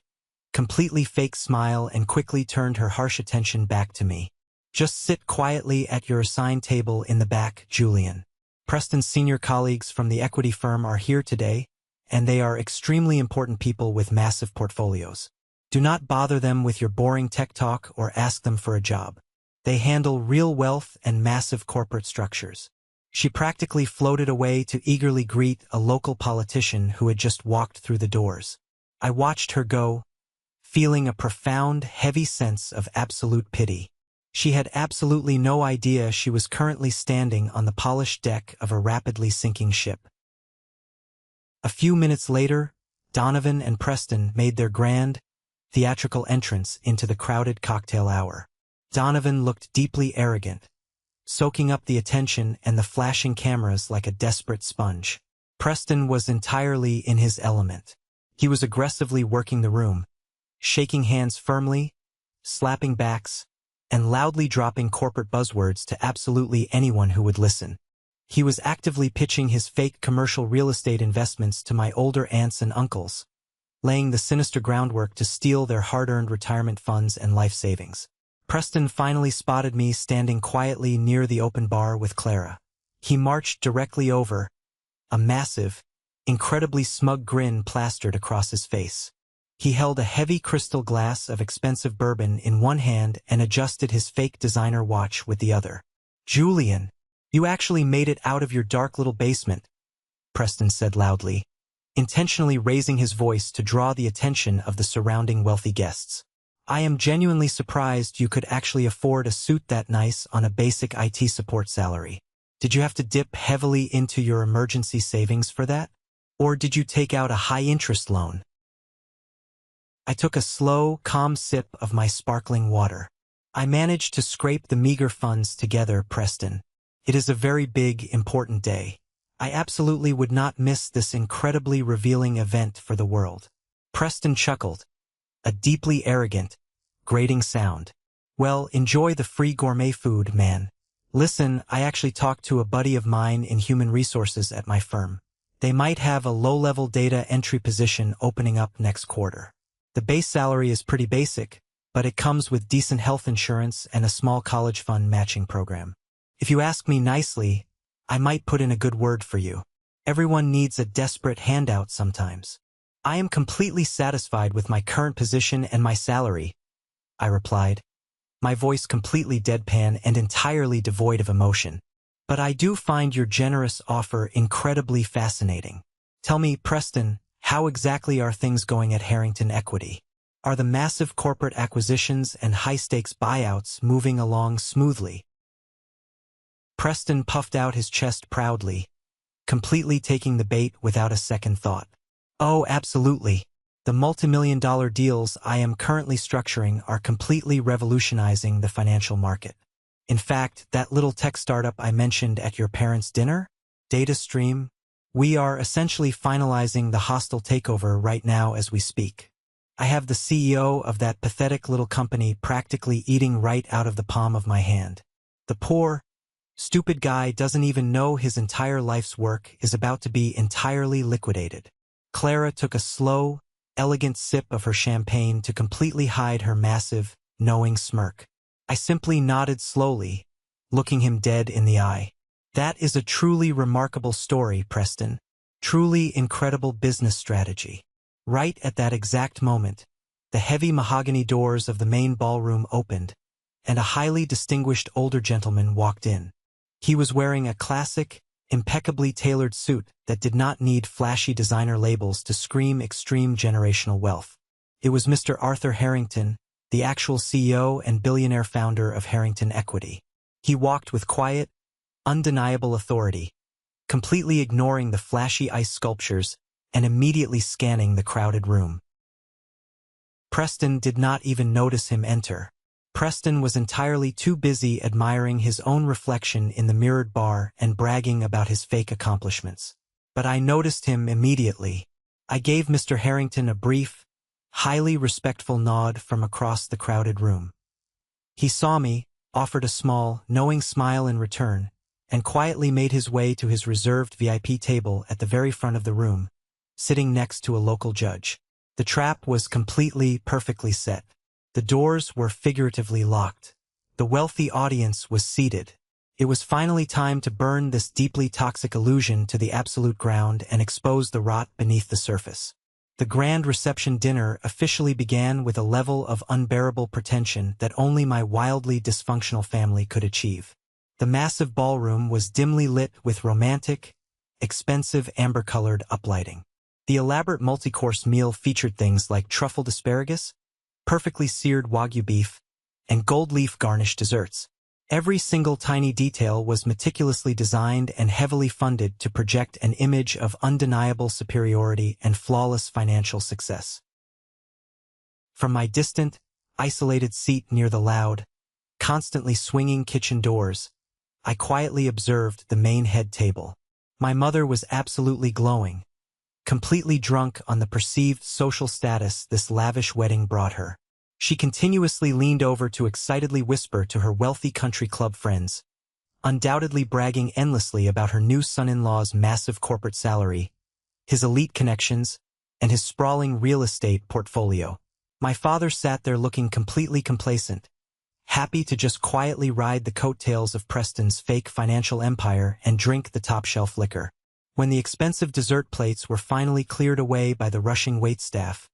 completely fake smile and quickly turned her harsh attention back to me. "Just sit quietly at your assigned table in the back, Julian. Preston's senior colleagues from the equity firm are here today, and they are extremely important people with massive portfolios. Do not bother them with your boring tech talk or ask them for a job. They handle real wealth and massive corporate structures." She practically floated away to eagerly greet a local politician who had just walked through the doors. I watched her go, feeling a profound, heavy sense of absolute pity. She had absolutely no idea she was currently standing on the polished deck of a rapidly sinking ship. A few minutes later, Donovan and Preston made their grand, theatrical entrance into the crowded cocktail hour. Donovan looked deeply arrogant, soaking up the attention and the flashing cameras like a desperate sponge. Preston was entirely in his element. He was aggressively working the room, shaking hands firmly, slapping backs, and loudly dropping corporate buzzwords to absolutely anyone who would listen. He was actively pitching his fake commercial real estate investments to my older aunts and uncles, laying the sinister groundwork to steal their hard-earned retirement funds and life savings. Preston finally spotted me standing quietly near the open bar with Clara. He marched directly over, a massive, incredibly smug grin plastered across his face. He held a heavy crystal glass of expensive bourbon in one hand and adjusted his fake designer watch with the other. "Julian, you actually made it out of your dark little basement," Preston said loudly, intentionally raising his voice to draw the attention of the surrounding wealthy guests. "I am genuinely surprised you could actually afford a suit that nice on a basic IT support salary. Did you have to dip heavily into your emergency savings for that? Or did you take out a high-interest loan?" I took a slow, calm sip of my sparkling water. "I managed to scrape the meager funds together, Preston. It is a very big, important day. I absolutely would not miss this incredibly revealing event for the world." Preston chuckled, a deeply arrogant, grating sound. "Well, enjoy the free gourmet food, man. Listen, I actually talked to a buddy of mine in human resources at my firm. They might have a low-level data entry position opening up next quarter. The base salary is pretty basic, but it comes with decent health insurance and a small college fund matching program. If you ask me nicely, I might put in a good word for you. Everyone needs a desperate handout sometimes." "I am completely satisfied with my current position and my salary," I replied, my voice completely deadpan and entirely devoid of emotion. "But I do find your generous offer incredibly fascinating. Tell me, Preston, how exactly are things going at Harrington Equity? Are the massive corporate acquisitions and high-stakes buyouts moving along smoothly?" Preston puffed out his chest proudly, completely taking the bait without a second thought. "Oh, absolutely. The multimillion-dollar deals I am currently structuring are completely revolutionizing the financial market. In fact, that little tech startup I mentioned at your parents' dinner, DataStream, we are essentially finalizing the hostile takeover right now as we speak. I have the CEO of that pathetic little company practically eating right out of the palm of my hand. The poor, stupid guy doesn't even know his entire life's work is about to be entirely liquidated." Clara took a slow, elegant sip of her champagne to completely hide her massive, knowing smirk. I simply nodded slowly, looking him dead in the eye. "That is a truly remarkable story, Preston. Truly incredible business strategy." Right at that exact moment, the heavy mahogany doors of the main ballroom opened, and a highly distinguished older gentleman walked in. He was wearing a classic, impeccably tailored suit that did not need flashy designer labels to scream extreme generational wealth. It was Mr. Arthur Harrington, the actual CEO and billionaire founder of Harrington Equity. He walked with quiet, undeniable authority, completely ignoring the flashy ice sculptures and immediately scanning the crowded room. Preston did not even notice him enter. Preston was entirely too busy admiring his own reflection in the mirrored bar and bragging about his fake accomplishments. But I noticed him immediately. I gave Mr. Harrington a brief, highly respectful nod from across the crowded room. He saw me, offered a small, knowing smile in return, and quietly made his way to his reserved VIP table at the very front of the room, sitting next to a local judge. The trap was completely, perfectly set. The doors were figuratively locked. The wealthy audience was seated. It was finally time to burn this deeply toxic illusion to the absolute ground and expose the rot beneath the surface. The grand reception dinner officially began with a level of unbearable pretension that only my wildly dysfunctional family could achieve. The massive ballroom was dimly lit with romantic, expensive amber-colored uplighting. The elaborate multi-course meal featured things like truffled asparagus, perfectly seared Wagyu beef, and gold leaf garnished desserts. Every single tiny detail was meticulously designed and heavily funded to project an image of undeniable superiority and flawless financial success. From my distant, isolated seat near the loud, constantly swinging kitchen doors, I quietly observed the main head table. My mother was absolutely glowing, completely drunk on the perceived social status this lavish wedding brought her. She continuously leaned over to excitedly whisper to her wealthy country club friends, undoubtedly bragging endlessly about her new son-in-law's massive corporate salary, his elite connections, and his sprawling real estate portfolio. My father sat there looking completely complacent, happy to just quietly ride the coattails of Preston's fake financial empire and drink the top-shelf liquor. When the expensive dessert plates were finally cleared away by the rushing waitstaff,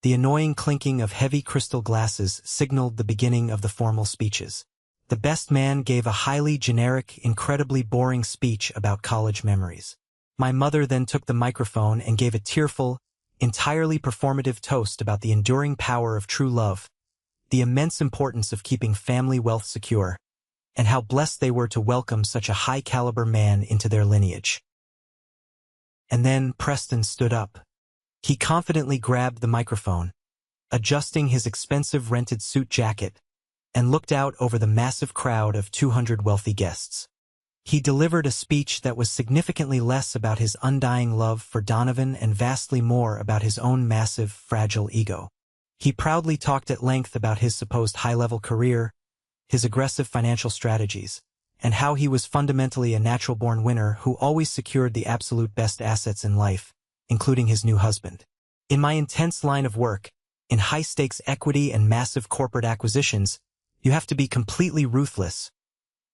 the annoying clinking of heavy crystal glasses signaled the beginning of the formal speeches. The best man gave a highly generic, incredibly boring speech about college memories. My mother then took the microphone and gave a tearful, entirely performative toast about the enduring power of true love, the immense importance of keeping family wealth secure, and how blessed they were to welcome such a high-caliber man into their lineage. And then Preston stood up. He confidently grabbed the microphone, adjusting his expensive rented suit jacket, and looked out over the massive crowd of 200 wealthy guests. He delivered a speech that was significantly less about his undying love for Donovan and vastly more about his own massive, fragile ego. He proudly talked at length about his supposed high-level career, his aggressive financial strategies, and how he was fundamentally a natural-born winner who always secured the absolute best assets in life, including his new husband. In my intense line of work, in high-stakes equity and massive corporate acquisitions, you have to be completely ruthless,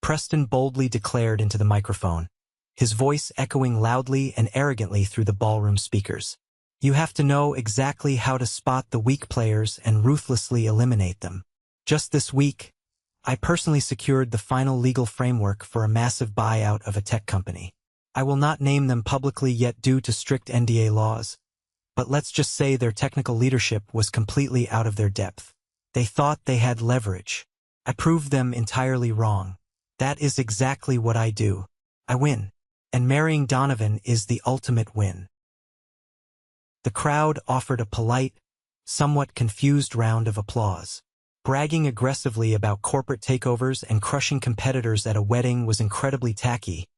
Preston boldly declared into the microphone, his voice echoing loudly and arrogantly through the ballroom speakers. You have to know exactly how to spot the weak players and ruthlessly eliminate them. Just this week, I personally secured the final legal framework for a massive buyout of a tech company. I will not name them publicly yet due to strict NDA laws, but let's just say their technical leadership was completely out of their depth. They thought they had leverage. I proved them entirely wrong. That is exactly what I do. I win. And marrying Donovan is the ultimate win. The crowd offered a polite, somewhat confused round of applause. Bragging aggressively about corporate takeovers and crushing competitors at a wedding was incredibly tacky,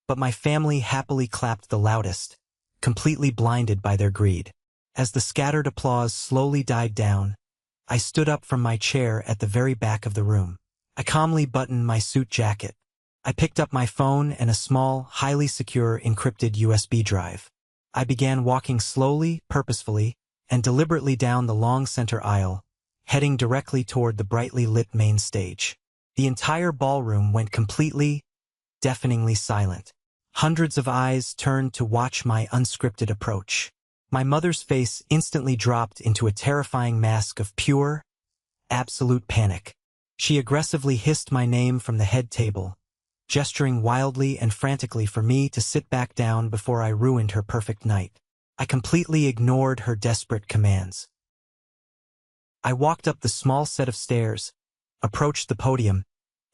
but my family happily clapped the loudest, completely blinded by their greed. As the scattered applause slowly died down, I stood up from my chair at the very back of the room. I calmly buttoned my suit jacket. I picked up my phone and a small, highly secure encrypted USB drive. I began walking slowly, purposefully, and deliberately down the long center aisle, heading directly toward the brightly lit main stage. The entire ballroom went completely, deafeningly silent. Hundreds of eyes turned to watch my unscripted approach. My mother's face instantly dropped into a terrifying mask of pure, absolute panic. She aggressively hissed my name from the head table, gesturing wildly and frantically for me to sit back down before I ruined her perfect night. I completely ignored her desperate commands. I walked up the small set of stairs, approached the podium,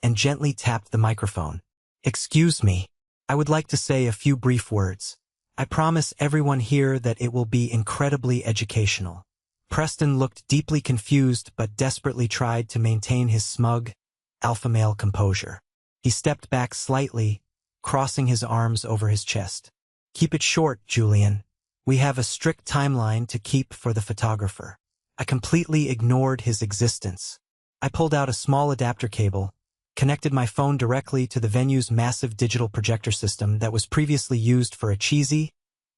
and gently tapped the microphone. "Excuse me. I would like to say a few brief words. I promise everyone here that it will be incredibly educational." Preston looked deeply confused but desperately tried to maintain his smug, alpha male composure. He stepped back slightly, crossing his arms over his chest. "Keep it short, Julian. We have a strict timeline to keep for the photographer." I completely ignored his existence. I pulled out a small adapter cable, connected my phone directly to the venue's massive digital projector system that was previously used for a cheesy,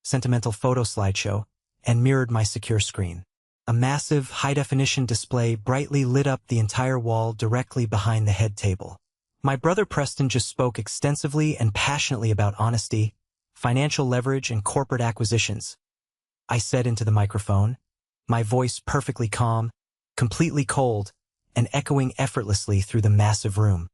sentimental photo slideshow, and mirrored my secure screen. A massive, high-definition display brightly lit up the entire wall directly behind the head table. My brother Preston just spoke extensively and passionately about honesty, financial leverage, and corporate acquisitions. I said into the microphone, my voice perfectly calm, completely cold, and echoing effortlessly through the massive room.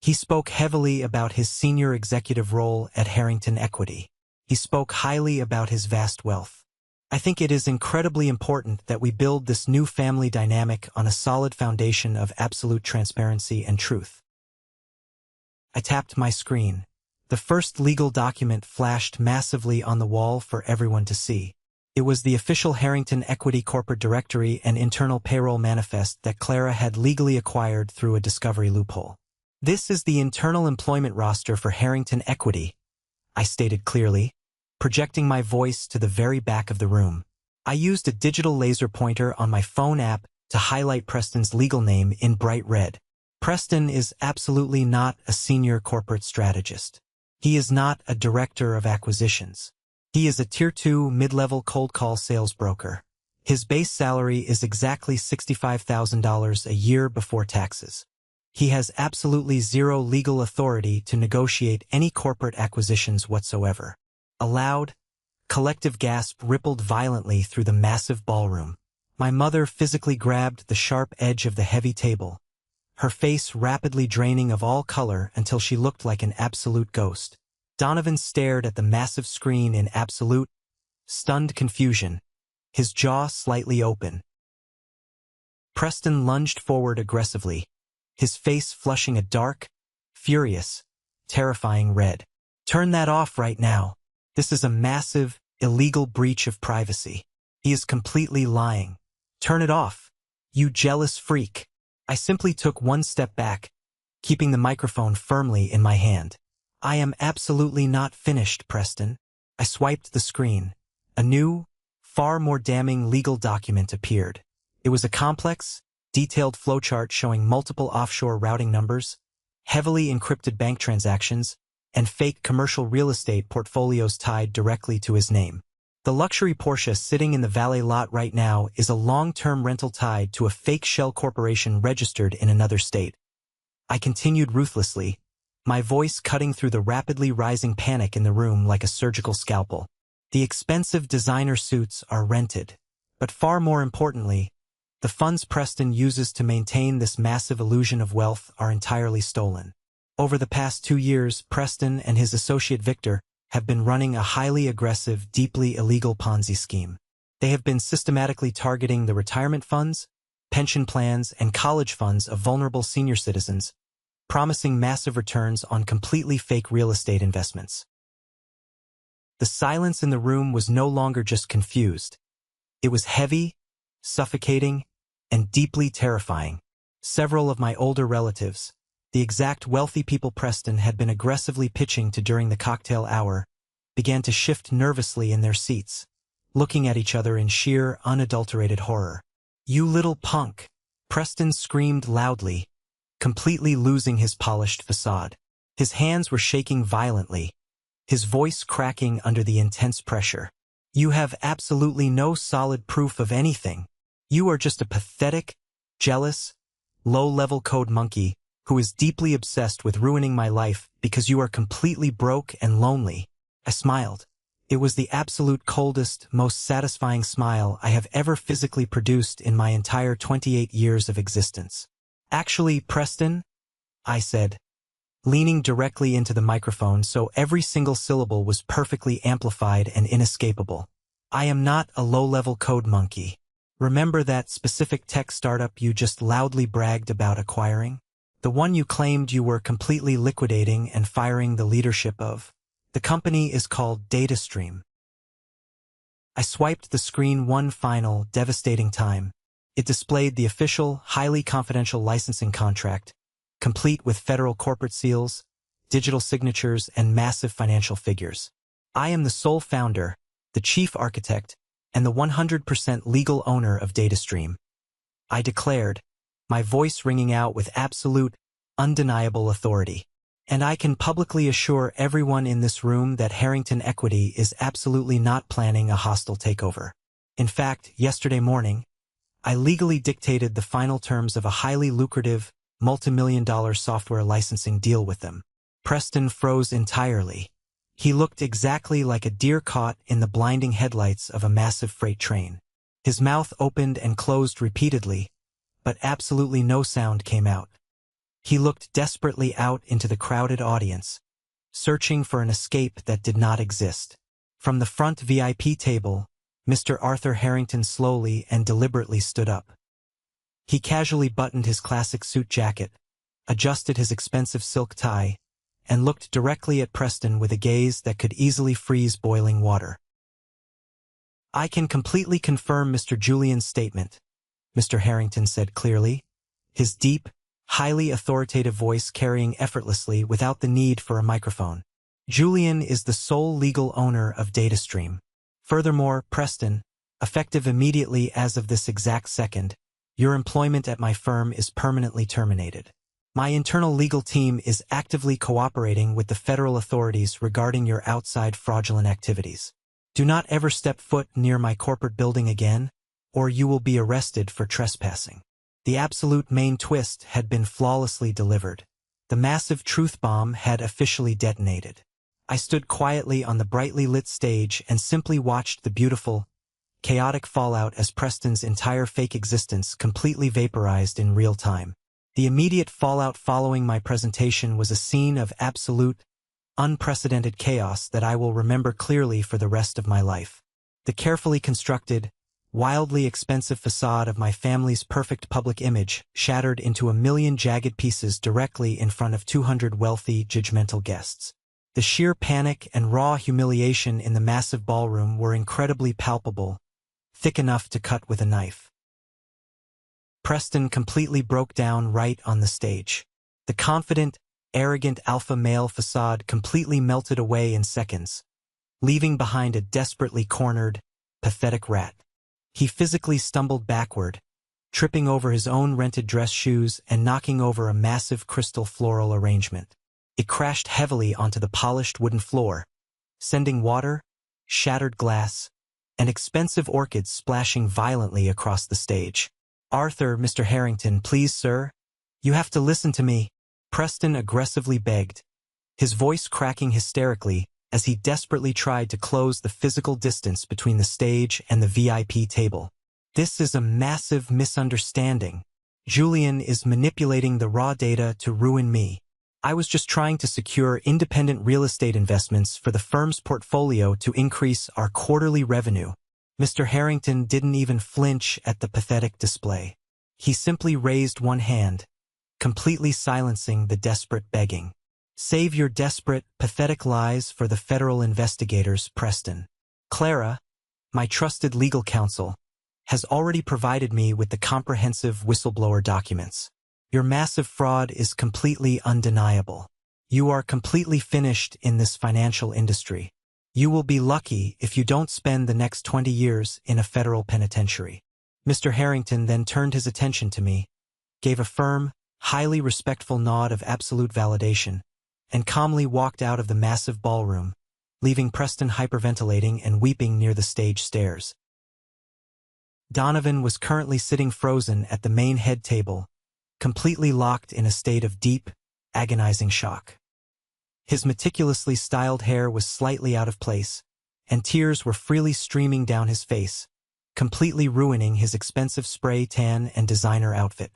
He spoke heavily about his senior executive role at Harrington Equity. He spoke highly about his vast wealth. I think it is incredibly important that we build this new family dynamic on a solid foundation of absolute transparency and truth. I tapped my screen. The first legal document flashed massively on the wall for everyone to see. It was the official Harrington Equity Corporate Directory and Internal Payroll Manifest that Clara had legally acquired through a discovery loophole. "This is the internal employment roster for Harrington Equity," I stated clearly, projecting my voice to the very back of the room. I used a digital laser pointer on my phone app to highlight Preston's legal name in bright red. Preston is absolutely not a senior corporate strategist. He is not a director of acquisitions. He is a Tier 2 mid-level cold call sales broker. His base salary is exactly $65,000 a year before taxes. He has absolutely zero legal authority to negotiate any corporate acquisitions whatsoever. A loud, collective gasp rippled violently through the massive ballroom. My mother physically grabbed the sharp edge of the heavy table, her face rapidly draining of all color until she looked like an absolute ghost. Donovan stared at the massive screen in absolute, stunned confusion, his jaw slightly open. Preston lunged forward aggressively, his face flushing a dark, furious, terrifying red. "Turn that off right now. This is a massive, illegal breach of privacy. He is completely lying. Turn it off, you jealous freak." I simply took one step back, keeping the microphone firmly in my hand. "I am absolutely not finished, Preston." I swiped the screen. A new, far more damning legal document appeared. It was a complex, detailed flowchart showing multiple offshore routing numbers, heavily encrypted bank transactions, and fake commercial real estate portfolios tied directly to his name. The luxury Porsche sitting in the valet lot right now is a long-term rental tied to a fake shell corporation registered in another state. I continued ruthlessly, my voice cutting through the rapidly rising panic in the room like a surgical scalpel. The expensive designer suits are rented, but far more importantly, the funds Preston uses to maintain this massive illusion of wealth are entirely stolen. Over the past 2 years, Preston and his associate Victor have been running a highly aggressive, deeply illegal Ponzi scheme. They have been systematically targeting the retirement funds, pension plans, and college funds of vulnerable senior citizens, promising massive returns on completely fake real estate investments. The silence in the room was no longer just confused. It was heavy, suffocating, and deeply terrifying. Several of my older relatives, the exact wealthy people Preston had been aggressively pitching to during the cocktail hour, began to shift nervously in their seats, looking at each other in sheer, unadulterated horror. "You little punk!" Preston screamed loudly, completely losing his polished facade. His hands were shaking violently, his voice cracking under the intense pressure. "You have absolutely no solid proof of anything. You are just a pathetic, jealous, low-level code monkey who is deeply obsessed with ruining my life because you are completely broke and lonely." I smiled. It was the absolute coldest, most satisfying smile I have ever physically produced in my entire 28 years of existence. "Actually, Preston," I said, leaning directly into the microphone so every single syllable was perfectly amplified and inescapable, "I am not a low-level code monkey. Remember that specific tech startup you just loudly bragged about acquiring? The one you claimed you were completely liquidating and firing the leadership of? The company is called DataStream." I swiped the screen one final, devastating time. It displayed the official, highly confidential licensing contract, complete with federal corporate seals, digital signatures, and massive financial figures. "I am the sole founder, the chief architect, and the 100% legal owner of DataStream," I declared, my voice ringing out with absolute, undeniable authority. "And I can publicly assure everyone in this room that Harrington Equity is absolutely not planning a hostile takeover. In fact, yesterday morning, I legally dictated the final terms of a highly lucrative, multi-million-dollar software licensing deal with them." Preston froze entirely. He looked exactly like a deer caught in the blinding headlights of a massive freight train. His mouth opened and closed repeatedly, but absolutely no sound came out. He looked desperately out into the crowded audience, searching for an escape that did not exist. From the front VIP table, Mr. Arthur Harrington slowly and deliberately stood up. He casually buttoned his classic suit jacket, adjusted his expensive silk tie, and looked directly at Preston with a gaze that could easily freeze boiling water. "I can completely confirm Mr. Julian's statement," Mr. Harrington said clearly, his deep, highly authoritative voice carrying effortlessly without the need for a microphone. "Julian is the sole legal owner of DataStream. Furthermore, Preston, effective immediately as of this exact second, your employment at my firm is permanently terminated. My internal legal team is actively cooperating with the federal authorities regarding your outside fraudulent activities. Do not ever step foot near my corporate building again, or you will be arrested for trespassing." The absolute main twist had been flawlessly delivered. The massive truth bomb had officially detonated. I stood quietly on the brightly lit stage and simply watched the beautiful, chaotic fallout as Preston's entire fake existence completely vaporized in real time. The immediate fallout following my presentation was a scene of absolute, unprecedented chaos that I will remember clearly for the rest of my life. The carefully constructed, wildly expensive facade of my family's perfect public image shattered into a million jagged pieces directly in front of 200 wealthy, judgmental guests. The sheer panic and raw humiliation in the massive ballroom were incredibly palpable, thick enough to cut with a knife. Preston completely broke down right on the stage. The confident, arrogant alpha male facade completely melted away in seconds, leaving behind a desperately cornered, pathetic rat. He physically stumbled backward, tripping over his own rented dress shoes and knocking over a massive crystal floral arrangement. It crashed heavily onto the polished wooden floor, sending water, shattered glass, and expensive orchids splashing violently across the stage. "Arthur, Mr. Harrington, please, sir. You have to listen to me," Preston aggressively begged, his voice cracking hysterically as he desperately tried to close the physical distance between the stage and the VIP table. "This is a massive misunderstanding. Julian is manipulating the raw data to ruin me. I was just trying to secure independent real estate investments for the firm's portfolio to increase our quarterly revenue." Mr. Harrington didn't even flinch at the pathetic display. He simply raised one hand, completely silencing the desperate begging. "Save your desperate, pathetic lies for the federal investigators, Preston. Clara, my trusted legal counsel, has already provided me with the comprehensive whistleblower documents. Your massive fraud is completely undeniable. You are completely finished in this financial industry. You will be lucky if you don't spend the next 20 years in a federal penitentiary." Mr. Harrington then turned his attention to me, gave a firm, highly respectful nod of absolute validation, and calmly walked out of the massive ballroom, leaving Preston hyperventilating and weeping near the stage stairs. Donovan was currently sitting frozen at the main head table, completely locked in a state of deep, agonizing shock. His meticulously styled hair was slightly out of place, and tears were freely streaming down his face, completely ruining his expensive spray tan and designer outfit.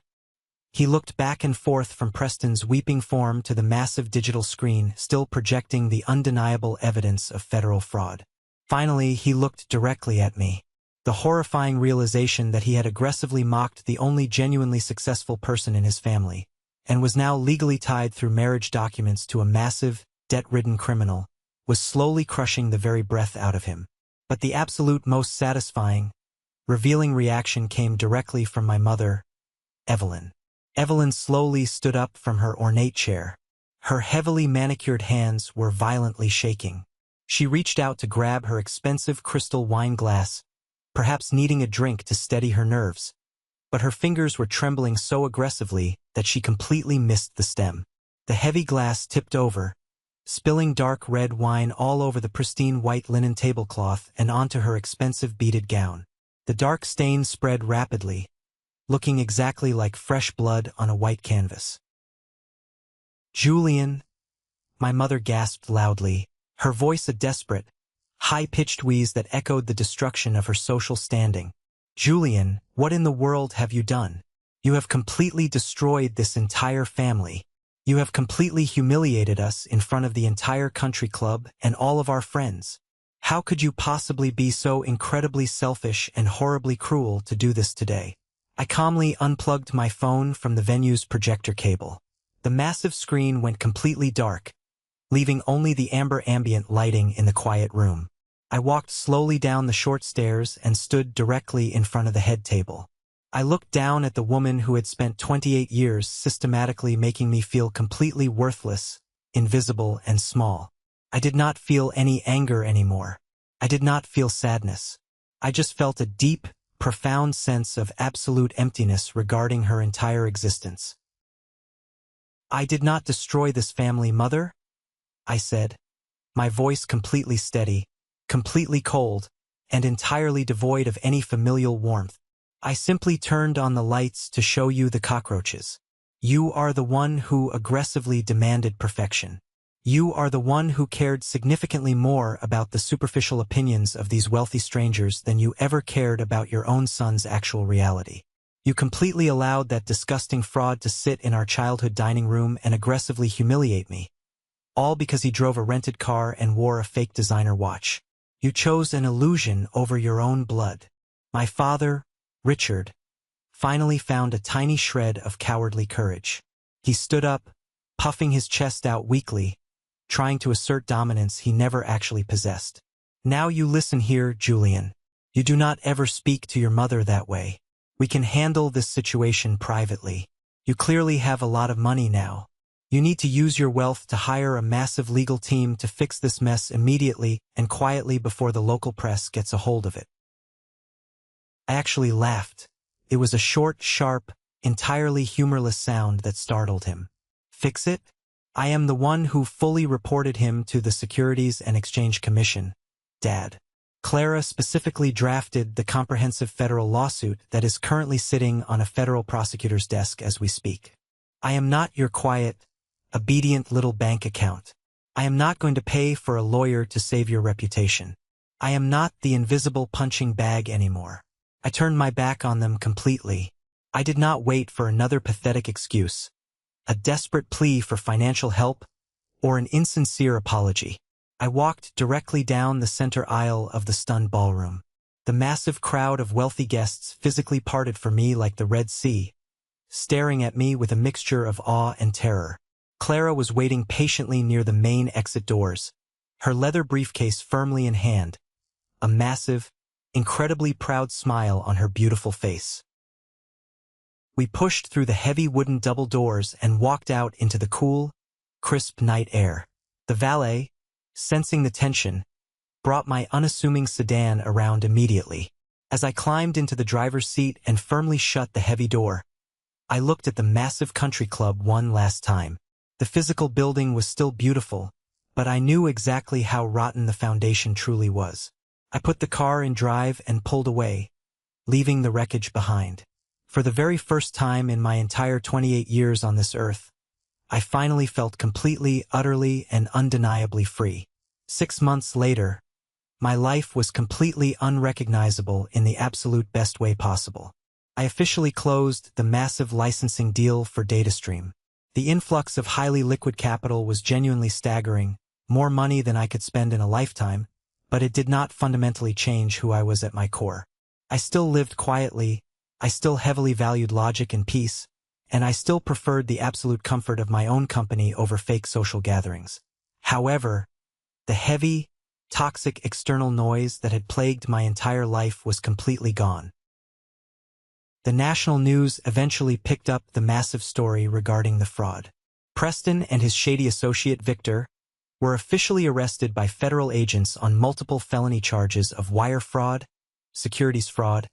He looked back and forth from Preston's weeping form to the massive digital screen still projecting the undeniable evidence of federal fraud. Finally, he looked directly at me. The horrifying realization that he had aggressively mocked the only genuinely successful person in his family, and was now legally tied through marriage documents to a massive, debt-ridden criminal, was slowly crushing the very breath out of him. But the absolute most satisfying, revealing reaction came directly from my mother, Evelyn. Evelyn slowly stood up from her ornate chair. Her heavily manicured hands were violently shaking. She reached out to grab her expensive crystal wine glass, perhaps needing a drink to steady her nerves. But her fingers were trembling so aggressively that she completely missed the stem. The heavy glass tipped over, spilling dark red wine all over the pristine white linen tablecloth and onto her expensive beaded gown. The dark stain spread rapidly, looking exactly like fresh blood on a white canvas. "Julian," my mother gasped loudly, her voice a desperate, high-pitched wheeze that echoed the destruction of her social standing. "Julian, what in the world have you done? You have completely destroyed this entire family. You have completely humiliated us in front of the entire country club and all of our friends. How could you possibly be so incredibly selfish and horribly cruel to do this today? I calmly unplugged my phone from the venue's projector cable. The massive screen went completely dark, leaving only the amber ambient lighting in the quiet room. I walked slowly down the short stairs and stood directly in front of the head table. I looked down at the woman who had spent 28 years systematically making me feel completely worthless, invisible, and small. I did not feel any anger anymore. I did not feel sadness. I just felt a deep, profound sense of absolute emptiness regarding her entire existence. "I did not destroy this family, Mother," I said, my voice completely steady, completely cold, and entirely devoid of any familial warmth. "I simply turned on the lights to show you the cockroaches. You are the one who aggressively demanded perfection. You are the one who cared significantly more about the superficial opinions of these wealthy strangers than you ever cared about your own son's actual reality. You completely allowed that disgusting fraud to sit in our childhood dining room and aggressively humiliate me, all because he drove a rented car and wore a fake designer watch. You chose an illusion over your own blood." My father, Richard, finally found a tiny shred of cowardly courage. He stood up, puffing his chest out weakly, trying to assert dominance he never actually possessed. "Now you listen here, Julian. You do not ever speak to your mother that way. We can handle this situation privately. You clearly have a lot of money now. You need to use your wealth to hire a massive legal team to fix this mess immediately and quietly before the local press gets a hold of it." I actually laughed. It was a short, sharp, entirely humorless sound that startled him. "Fix it? I am the one who fully reported him to the Securities and Exchange Commission, Dad. Clara specifically drafted the comprehensive federal lawsuit that is currently sitting on a federal prosecutor's desk as we speak. I am not your quiet, obedient little bank account. I am not going to pay for a lawyer to save your reputation. I am not the invisible punching bag anymore." I turned my back on them completely. I did not wait for another pathetic excuse, a desperate plea for financial help, or an insincere apology. I walked directly down the center aisle of the stunned ballroom. The massive crowd of wealthy guests physically parted for me like the Red Sea, staring at me with a mixture of awe and terror. Clara was waiting patiently near the main exit doors, her leather briefcase firmly in hand, a massive, incredibly proud smile on her beautiful face. We pushed through the heavy wooden double doors and walked out into the cool, crisp night air. The valet, sensing the tension, brought my unassuming sedan around immediately. As I climbed into the driver's seat and firmly shut the heavy door, I looked at the massive country club one last time. The physical building was still beautiful, but I knew exactly how rotten the foundation truly was. I put the car in drive and pulled away, leaving the wreckage behind. For the very first time in my entire 28 years on this earth, I finally felt completely, utterly, and undeniably free. 6 months later, my life was completely unrecognizable in the absolute best way possible. I officially closed the massive licensing deal for DataStream. The influx of highly liquid capital was genuinely staggering, more money than I could spend in a lifetime, but it did not fundamentally change who I was at my core. I still lived quietly, I still heavily valued logic and peace, and I still preferred the absolute comfort of my own company over fake social gatherings. However, the heavy, toxic external noise that had plagued my entire life was completely gone. The national news eventually picked up the massive story regarding the fraud. Preston and his shady associate Victor were officially arrested by federal agents on multiple felony charges of wire fraud, securities fraud,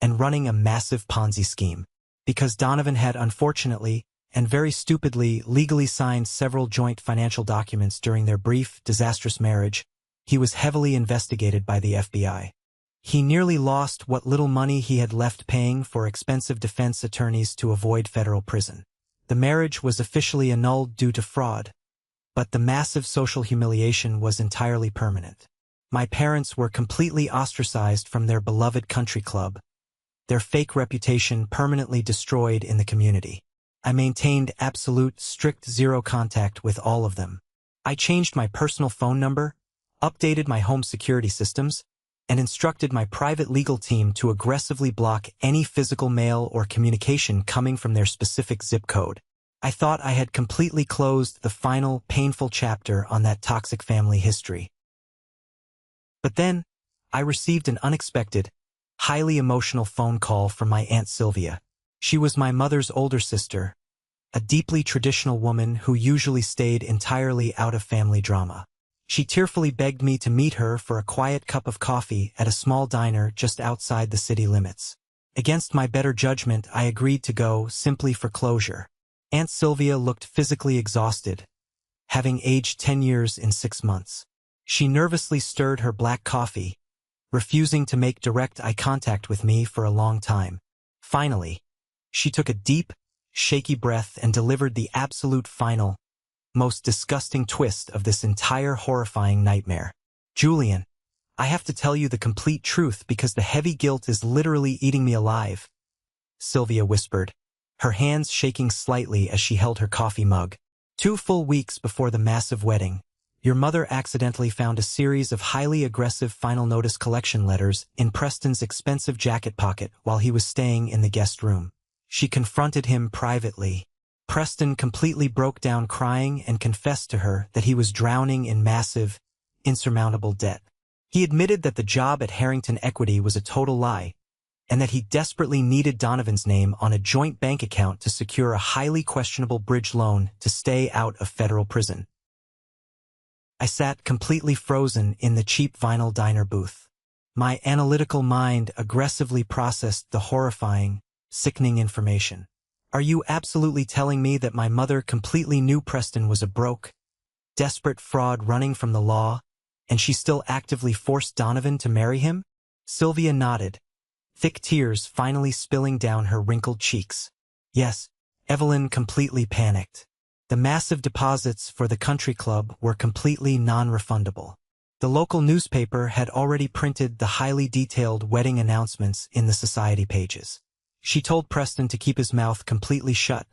and running a massive Ponzi scheme. Because Donovan had unfortunately, and very stupidly, legally signed several joint financial documents during their brief, disastrous marriage, he was heavily investigated by the FBI. He nearly lost what little money he had left paying for expensive defense attorneys to avoid federal prison. The marriage was officially annulled due to fraud, but the massive social humiliation was entirely permanent. My parents were completely ostracized from their beloved country club, their fake reputation permanently destroyed in the community. I maintained absolute, strict zero contact with all of them. I changed my personal phone number, updated my home security systems, and instructed my private legal team to aggressively block any physical mail or communication coming from their specific zip code. I thought I had completely closed the final, painful chapter on that toxic family history. But then, I received an unexpected, highly emotional phone call from my Aunt Sylvia. She was my mother's older sister, a deeply traditional woman who usually stayed entirely out of family drama. She tearfully begged me to meet her for a quiet cup of coffee at a small diner just outside the city limits. Against my better judgment, I agreed to go simply for closure. Aunt Sylvia looked physically exhausted, having aged 10 years in 6 months. She nervously stirred her black coffee, refusing to make direct eye contact with me for a long time. Finally, she took a deep, shaky breath and delivered the absolute final, most disgusting twist of this entire horrifying nightmare. "Julian, I have to tell you the complete truth because the heavy guilt is literally eating me alive," Sylvia whispered, her hands shaking slightly as she held her coffee mug. 2 full weeks before the massive wedding, your mother accidentally found a series of highly aggressive final notice collection letters in Preston's expensive jacket pocket while he was staying in the guest room. She confronted him privately. Preston completely broke down crying and confessed to her that he was drowning in massive, insurmountable debt. He admitted that the job at Harrington Equity was a total lie, and that he desperately needed Donovan's name on a joint bank account to secure a highly questionable bridge loan to stay out of federal prison. I sat completely frozen in the cheap vinyl diner booth. My analytical mind aggressively processed the horrifying, sickening information. Are you absolutely telling me that my mother completely knew Preston was a broke, desperate fraud running from the law, and she still actively forced Donovan to marry him? Sylvia nodded, thick tears finally spilling down her wrinkled cheeks. Yes, Evelyn completely panicked. The massive deposits for the country club were completely non-refundable. The local newspaper had already printed the highly detailed wedding announcements in the society pages. She told Preston to keep his mouth completely shut,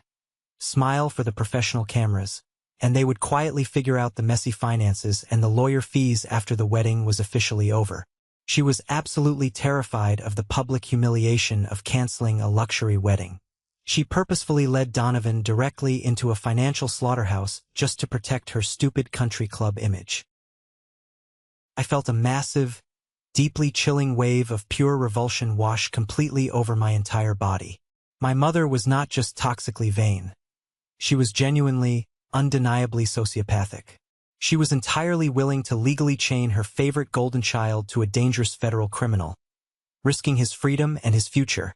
smile for the professional cameras, and they would quietly figure out the messy finances and the lawyer fees after the wedding was officially over. She was absolutely terrified of the public humiliation of canceling a luxury wedding. She purposefully led Donovan directly into a financial slaughterhouse just to protect her stupid country club image. I felt a massive, deeply chilling wave of pure revulsion wash completely over my entire body. My mother was not just toxically vain. She was genuinely, undeniably sociopathic. She was entirely willing to legally chain her favorite golden child to a dangerous federal criminal, risking his freedom and his future,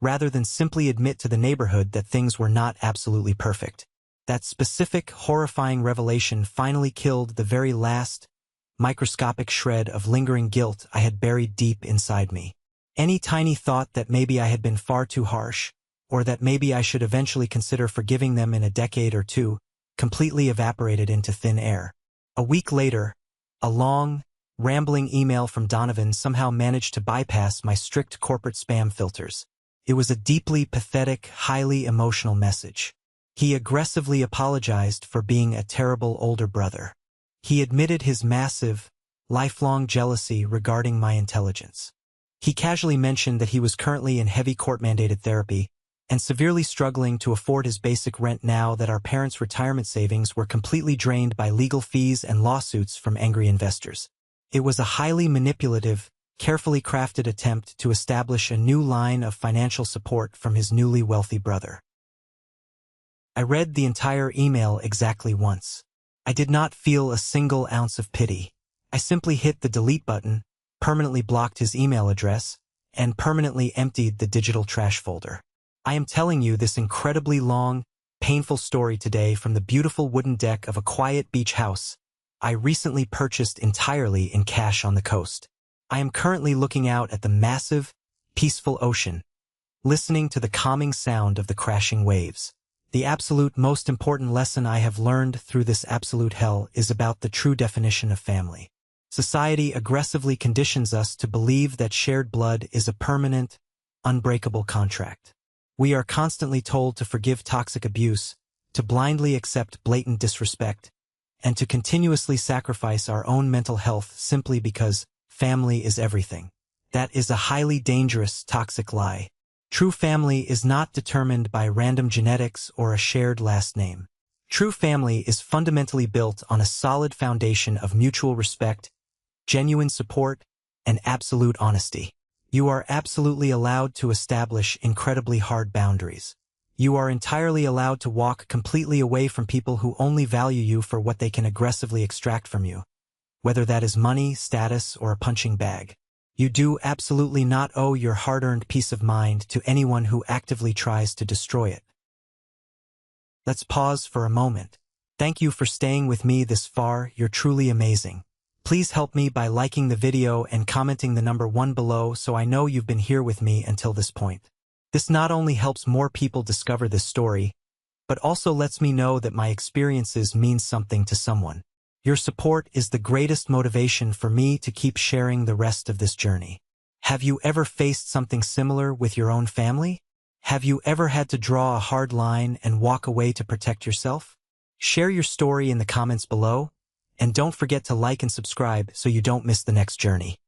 rather than simply admit to the neighborhood that things were not absolutely perfect. That specific, horrifying revelation finally killed the very last, microscopic shred of lingering guilt I had buried deep inside me. Any tiny thought that maybe I had been far too harsh, or that maybe I should eventually consider forgiving them in a decade or two, completely evaporated into thin air. A week later, a long, rambling email from Donovan somehow managed to bypass my strict corporate spam filters. It was a deeply pathetic, highly emotional message. He aggressively apologized for being a terrible older brother. He admitted his massive, lifelong jealousy regarding my intelligence. He casually mentioned that he was currently in heavy court-mandated therapy and severely struggling to afford his basic rent now that our parents' retirement savings were completely drained by legal fees and lawsuits from angry investors. It was a highly manipulative, carefully crafted attempt to establish a new line of financial support from his newly wealthy brother. I read the entire email exactly once. I did not feel a single ounce of pity. I simply hit the delete button, permanently blocked his email address, and permanently emptied the digital trash folder. I am telling you this incredibly long, painful story today from the beautiful wooden deck of a quiet beach house I recently purchased entirely in cash on the coast. I am currently looking out at the massive, peaceful ocean, listening to the calming sound of the crashing waves. The absolute most important lesson I have learned through this absolute hell is about the true definition of family. Society aggressively conditions us to believe that shared blood is a permanent, unbreakable contract. We are constantly told to forgive toxic abuse, to blindly accept blatant disrespect, and to continuously sacrifice our own mental health simply because family is everything. That is a highly dangerous, toxic lie. True family is not determined by random genetics or a shared last name. True family is fundamentally built on a solid foundation of mutual respect, genuine support, and absolute honesty. You are absolutely allowed to establish incredibly hard boundaries. You are entirely allowed to walk completely away from people who only value you for what they can aggressively extract from you, whether that is money, status, or a punching bag. You do absolutely not owe your hard-earned peace of mind to anyone who actively tries to destroy it. Let's pause for a moment. Thank you for staying with me this far. You're truly amazing. Please help me by liking the video and commenting the number 1 below so I know you've been here with me until this point. This not only helps more people discover this story, but also lets me know that my experiences mean something to someone. Your support is the greatest motivation for me to keep sharing the rest of this journey. Have you ever faced something similar with your own family? Have you ever had to draw a hard line and walk away to protect yourself? Share your story in the comments below, and don't forget to like and subscribe so you don't miss the next journey.